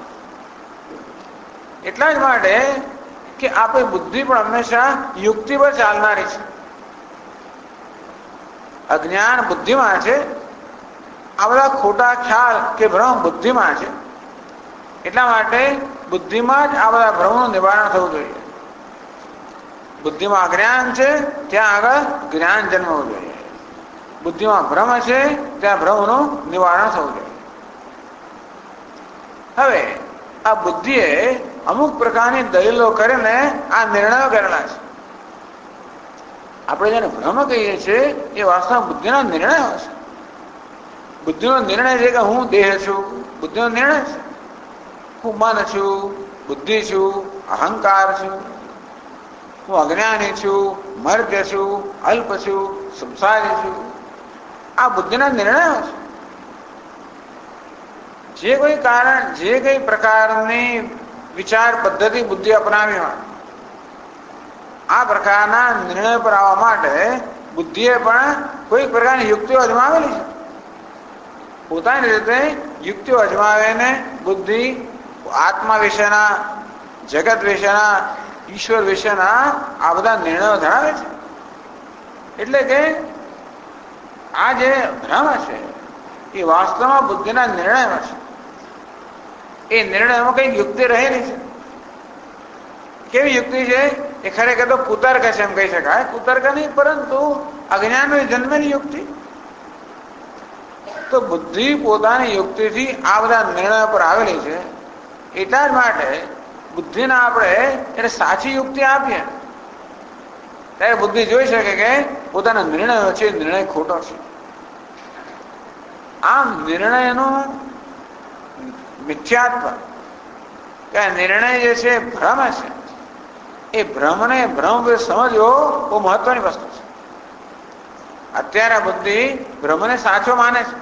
એટલા જ માટે કે આપણી બુદ્ધિ પણ હંમેશા યુક્તિ પર ચાલનારી છે. અજ્ઞાન બુદ્ધિમાં છે. આ બધા ખોટા ખ્યાલ કે ભ્રમ બુદ્ધિમાં છે. એટલા માટે બુદ્ધિમાં જ આ બધા ભ્રમનું નિવારણ થવું જોઈએ. બુદ્ધિમાં અજ્ઞાન છે ત્યાં આગળ જ્ઞાન જન્મવું જોઈએ. બુદ્ધિમાં ભ્રમ છે ત્યાં ભ્રમનું નિવારણ થવું જોઈએ. હવે આ બુદ્ધિએ અમુક પ્રકારની દલીલો કરીને આ નિર્ણયો કરેલા છે. આપણે જેને ભ્રમ કહીએ છીએ એ વાસ્તવમાં બુદ્ધિના નિર્ણયો છે. બુદ્ધિનો નિર્ણય છે કે હું દેહ છું, બુદ્ધિનો નિર્ણય છે. હું મન છું, બુદ્ધિ છું, અહંકાર છું, હું અજ્ઞાની છું, મર્ત્ય છું, અલ્પ છું, સંસારી છું. આ બુદ્ધિના નિર્ણયો છે. જે કોઈ કારણ, જે કઈ પ્રકારની વિચાર પદ્ધતિ બુદ્ધિ અપનાવી હોય, આ પ્રકારના નિર્ણય પર આવવા માટે બુદ્ધિએ પણ કોઈ પ્રકારની યુક્તિઓ અજમાવેલી છે. પોતાની રીતે યુક્તિઓ અજમાવીને બુદ્ધિ આત્મા વિશેના, જગત વિશેના, ઈશ્વર વિશેના આ બધા નિર્ણયો ધરાવે છે. એટલે કે આ જે ભ્રમ છે એ વાસ્તવમાં બુદ્ધિના નિર્ણયો છે. એ નિર્ણયમાં કઈ યુક્તિ રહેલી છે. કેવી યુક્તિ છે? એ ખરેખર તો કુતર્ક છે એમ કહી શકાય. કુતર્ક નહીં, પરંતુ અજ્ઞાનની જન્મેલી યુક્તિ. તો બુદ્ધિ પોતાની યુક્તિથી આ બધા નિર્ણયો પર આવેલી છે. એટલા જ માટે બુદ્ધિને આપણે એને સાચી યુક્તિ આપીએ ત્યારે બુદ્ધિ જોઈ શકે કે પોતાના નિર્ણયો છે નિર્ણય ખોટો છે. આમ નિર્ણયનું મિથ્યાત્વ કે નિર્ણય જે છે ભ્રમ છે, એ ભ્રમને ભ્રમ સમજવો બહુ મહત્વની વસ્તુ છે. અત્યારે બુદ્ધિ ભ્રમને સાચો માને છે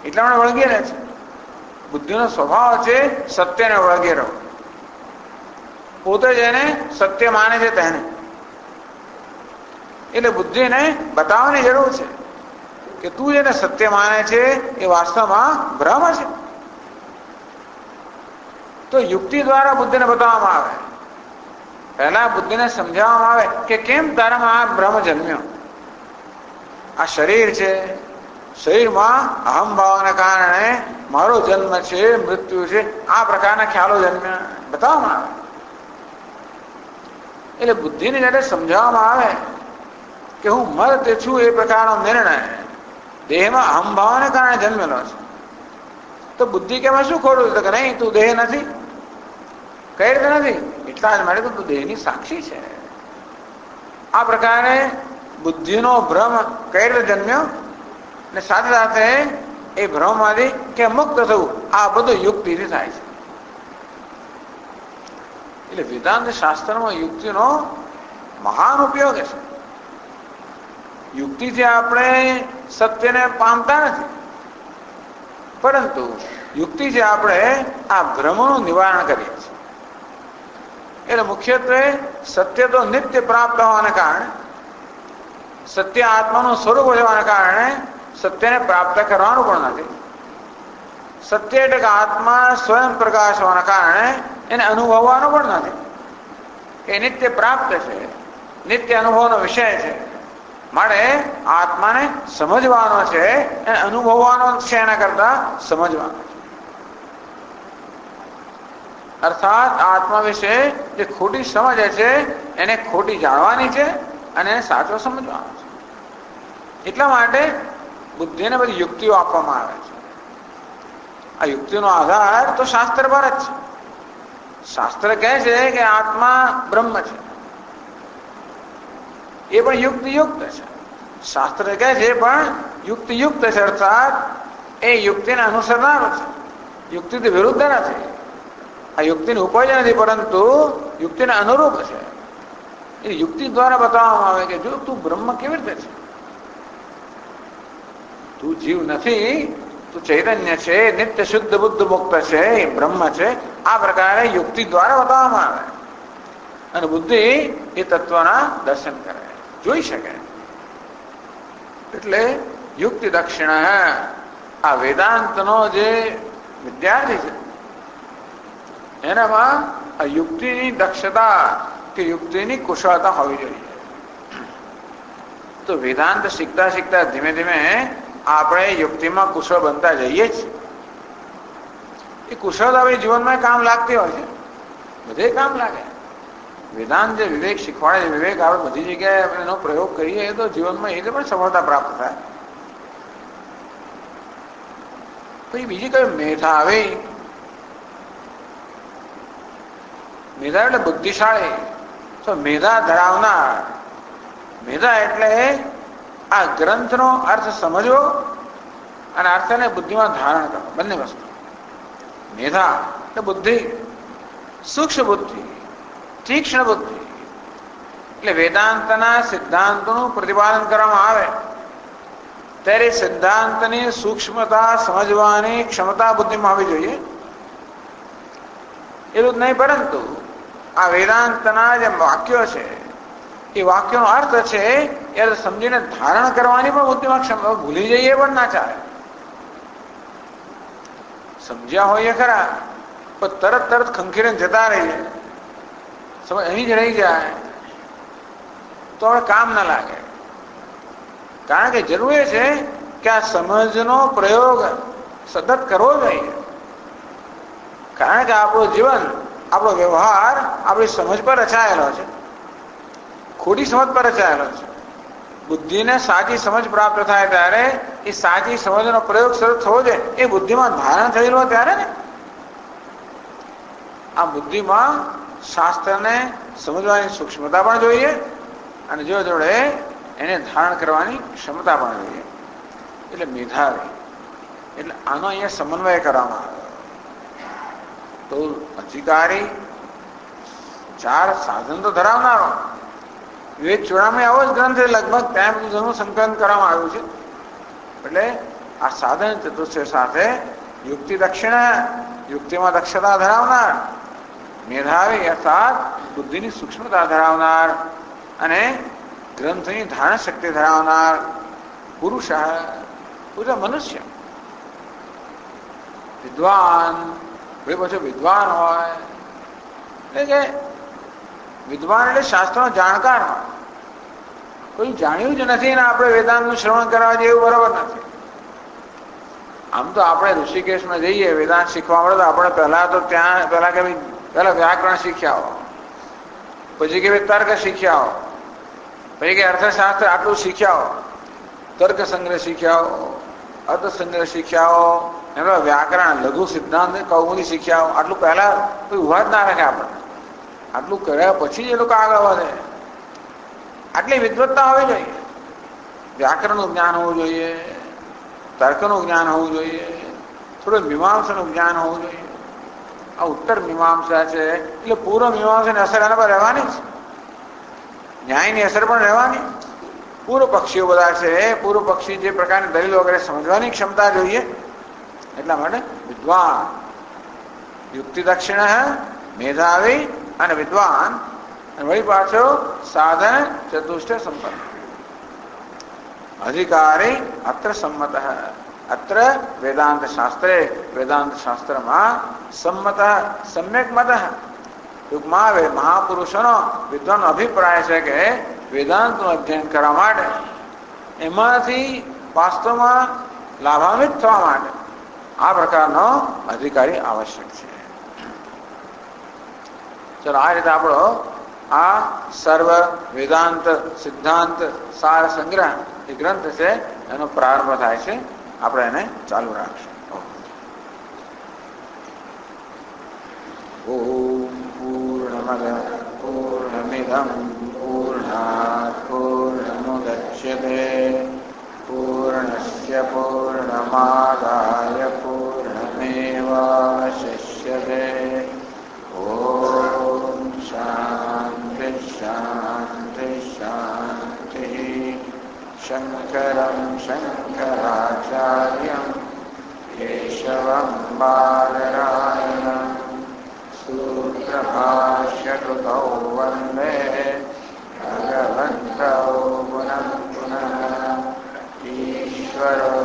એટલા માટે વળગી રહે છે. બુદ્ધિનો સ્વભાવ છે સત્યને વળગી રહો. પોતે જેને સત્ય માને છે તેને, એટલે બુદ્ધિને બતાવવાની જરૂર છે કે તું જેને સત્ય માને છે એ વાસ્તવમાં ભ્રમ છે. તો યુક્તિ દ્વારા બુદ્ધિને બતાવવામાં આવે. પહેલા બુદ્ધિને સમજાવવામાં આવે કે કેમ તારામાં આ ભ્રમ જન્મ્યો. આ શરીર છે, શરીરમાં અહમ ભાવના કારણે મારો જન્મ છે, મૃત્યુ છે, આ પ્રકારના ખ્યાલો જન્મ્યા બતાવવામાં આવે. એટલે બુદ્ધિને જયારે સમજાવવામાં આવે કે હું મર્ત્ય છું એ પ્રકારનો નિર્ણય દેહમાં અહમ ભાવને કારણે જન્મેલો છે, તો બુદ્ધિ કે શું ખોટું છે? કે નહીં, તું દેહ નથી. કઈ રીતે નથી? એટલા જ માટે તો તું દેહની સાક્ષી છે. આ પ્રકારે બુદ્ધિનો ભ્રમ કઈ રીતે જન્મ્યો ને સાથે સાથે એ ભ્રમમાંથી કે મુક્ત થવું, આ બધું યુક્તિથી થાય છે. એટલે વેદાંત શાસ્ત્રમાં યુક્તિનો મહાન ઉપયોગ છે. યુક્તિથી આપણે સત્યને પામતા નથી, પરંતુ યુક્તિથી આપણે આ ભ્રમનું નિવારણ કરીએ છીએ. એટલે મુખ્યત્વે સત્ય તો નિત્ય પ્રાપ્ત હોવાને કારણે, સત્ય આત્માનું સ્વરૂપ હોવાને કારણે સત્યને પ્રાપ્ત કરવાનું પણ નથી. સત્ય એટલે કે આત્મા સ્વયં પ્રકાશ હોવાના કારણે એને અનુભવવાનો પણ નથી. એ નિત્ય પ્રાપ્ત છે, નિત્ય અનુભવનો વિષય છે. માટે આત્માને સમજવાનો છે, એને અનુભવવાનો છે, એના કરતા સમજવાનો છે. અર્થાત આત્મા વિશે જે ખોટી સમજ છે એને ખોટી જાણવાની છે અને સાચો સમજવાનો છે. એટલા માટે બુદ્ધિને બધી યુક્તિઓ આપવામાં આવે છે. આ યુક્તિનો આધાર તો શાસ્ત્ર પર જ છે. શાસ્ત્ર કહે છે કે આત્મા બ્રહ્મ છે, એ પણ યુક્તિયુક્ત છે. શાસ્ત્ર કહે છે પણ યુક્તિયુક્ત છે, અર્થાત એ યુક્તિને અનુસરનાર છે, યુક્તિથી વિરુદ્ધ નથી. આ યુક્તિની ઉપજ નથી, પરંતુ યુક્તિને અનુરૂપ છે. એ યુક્તિ દ્વારા બતાવવામાં આવે કે જો તું બ્રહ્મ કેવી રીતે છે, તું જીવ નથી, તું ચૈતન્ય છે, નિત્ય શુદ્ધ બુદ્ધ મુક્ત છે, એ બ્રહ્મ છે. આ પ્રકારે યુક્તિ દ્વારા બતાવવામાં આવે અને બુદ્ધિ એ તત્વના દર્શન કરે, જોઈ શકે. એટલે યુક્તિ દક્ષિણ આ વેદાંતનો જે વિદ્યાર્થી છે એનામાં આ યુક્તિની દક્ષતા કે યુક્તિની કુશળતા હોવી જોઈએ. તો વેદાંત શીખતા શીખતા ધીમે ધીમે આપણે યુક્તિમાં કુશળ બનતા જઈએ છીએ. એ કુશળતા આપણી જીવનમાં કામ લાગતી હોય છે, બધે કામ લાગે. વેદાંત જે વિવેક શીખવાડે, વિવેક આપણે બધી જગ્યાએ આપણે એનો પ્રયોગ કરીએ તો જીવનમાં એ પણ સફળતા પ્રાપ્ત થાય. પછી બીજી કઈ મેઠા આવે મેધા એટલે બુદ્ધિશાળી, તો મેધા ધરાવનાર. મેધા એટલે આ ગ્રંથનો અર્થ સમજવો અને અર્થને બુદ્ધિમાં ધારણ કરો, બંને વસ્તુ. મેધા એટલે બુદ્ધિ, સૂક્ષ્મ બુદ્ધિ, તીક્ષ્ણ બુદ્ધિ. એટલે વેદાંતના સિદ્ધાંતોનું પ્રતિપાદન કરવામાં આવે ત્યારે સિદ્ધાંતની સૂક્ષ્મતા સમજવાની ક્ષમતા બુદ્ધિમાં આવવી જોઈએ. એટલું જ નહીં, પરંતુ આ વેદાંતના જે વાક્યો છે એ વાક્યોનો અર્થ છે એ સમજીને ધારણ કરવાની પણ બુદ્ધિમાં ક્ષમતા. ભૂલી જઈએ પણ ના ચાલે. સમજ્યા હોઈએ ખરા પણ તરત ખંખીને જતા રહીએ, સમજ અહીં જ રહી જાય તો હવે કામ ના લાગે. કારણ કે જરૂર એ છે કે આ સમજનો પ્રયોગ સતત કરવો જોઈએ. કારણ કે આપણું જીવન, આપણો વ્યવહાર આપણી સમજ પર રચાયેલો છે, ખોટી સમજ પર રચાયેલો છે. બુદ્ધિને સાચી સમજ પ્રાપ્ત થાય ત્યારે એ સાચી સમજનો પ્રયોગ શરૂ થવો જોઈએ. એ બુદ્ધિમાં ધારણ થયેલો ત્યારે ને આ બુદ્ધિમાં શાસ્ત્રને સમજવાની સૂક્ષ્મતા પણ જોઈએ અને જોડે એને ધારણ કરવાની ક્ષમતા પણ જોઈએ. એટલે મેધાવી એટલે આનો અહીંયા સમન્વય કરવામાં આવ્યો. તો અધિકારી ચાર સાધન તો ધરાવનારો. વિવેક ચૂડામણી આવો જ ગ્રંથ લગભગ ત્યાં બધું સંકલન કરવામાં આવ્યું છે. એટલે આ સાધન ચતુષ્ટય સાથે યુક્તિ દક્ષિણા, યુક્તિમાં દક્ષતા ધરાવનાર, મેધાવી અર્થાત બુદ્ધિની સૂક્ષ્મતા ધરાવનાર અને ગ્રંથની ધારણ શક્તિ ધરાવનાર પુરુષ, મનુષ્ય. વિદ્વાન પછી વિદ્વાન હોય એટલે કે વિદ્વાન એટલે શાસ્ત્રનો જાણકાર હોય. કોઈ જાણ્યું જ નથી ને આપણે વેદાંતનું શ્રવણ કરવા જઈએ એવું બરાબર નથી. આમ તો આપણે ઋષિકેશમાં જઈએ વેદાંત શીખવા મળે તો આપણે પહેલા કે પહેલા વ્યાકરણ શીખ્યા હો, પછી કે તર્ક શીખ્યા હો, પછી કે અર્થશાસ્ત્ર આટલું શીખ્યા હો, તર્ક સંગ્રહ શીખ્યા હો, અર્થ સંગ્રહ શીખ્યા હો, એનો વ્યાકરણ લઘુ સિદ્ધાંત કૌમુદી શીખ્યા હો. આટલું પહેલા કોઈ ઉભા જ ના રાખે આપણે. આટલું કર્યા પછી જ એ લોકો આગળ વધે. આટલી વિદ્વત્તા હોવી જોઈએ. વ્યાકરણનું જ્ઞાન હોવું જોઈએ, તર્કનું જ્ઞાન હોવું જોઈએ, થોડું મીમાંસાનું જ્ઞાન હોવું જોઈએ. આ ઉત્તર મીમાંસા છે એટલે પૂર્વ મીમાંસાની અસર એના પર રહેવાની છે, ન્યાયની અસર પણ રહેવાની. પૂર્વ પક્ષીઓ બધા છે, પૂર્વ પક્ષી જે પ્રકારની દલીલો વગેરે સમજવાની ક્ષમતા જોઈએ. એટલા માટે વિદ્વાન, યુક્તિ દક્ષિણ, મેધાવી અને વિદ્વાન, અને વળી પાછો સાધન ચતુષ્ટય સંપન્ન. અધિકારી અત્ર સંમત, અત્ર વેદાંત શાસ્ત્રે, વેદાંત શાસ્ત્રમાં સંમત સમ્યક મત. ટૂંકમાં મહાપુરુષોનો વિદ્વાનનો અભિપ્રાય છે કે વેદાંતનું અધ્યયન કરવા માટે, એમાંથી વાસ્તવમાં લાભાન્વિત થવા માટે આ પ્રકારનો અધિકારી આવશ્યક છે. ચલો, આ રીતે આપણો આ સર્વ વેદાંત સિદ્ધાંત સાર સંગ્રહ એ ગ્રંથ છે એનો પ્રારંભ થાય છે. આપણે એને ચાલુ રાખશું. ઓમ પૂર્ણમદ પૂર્ણમિદં પૂર્ણાત પૂર્ણમુદચ્યતે પૂર્ણસ્ય પૂર્ણમાદાય પૂર્ણમેવાવશિષ્યતે. ઓમ શાંતિ શાંતિ શાંતિ. શંકરં શંકરાચાર્યં કેશવં બાદરાયણં સૂત્રભાષ્યકૃતૌ વંદે ભગવन्तौ પુનઃ પુનઃ. ઈશ્વરો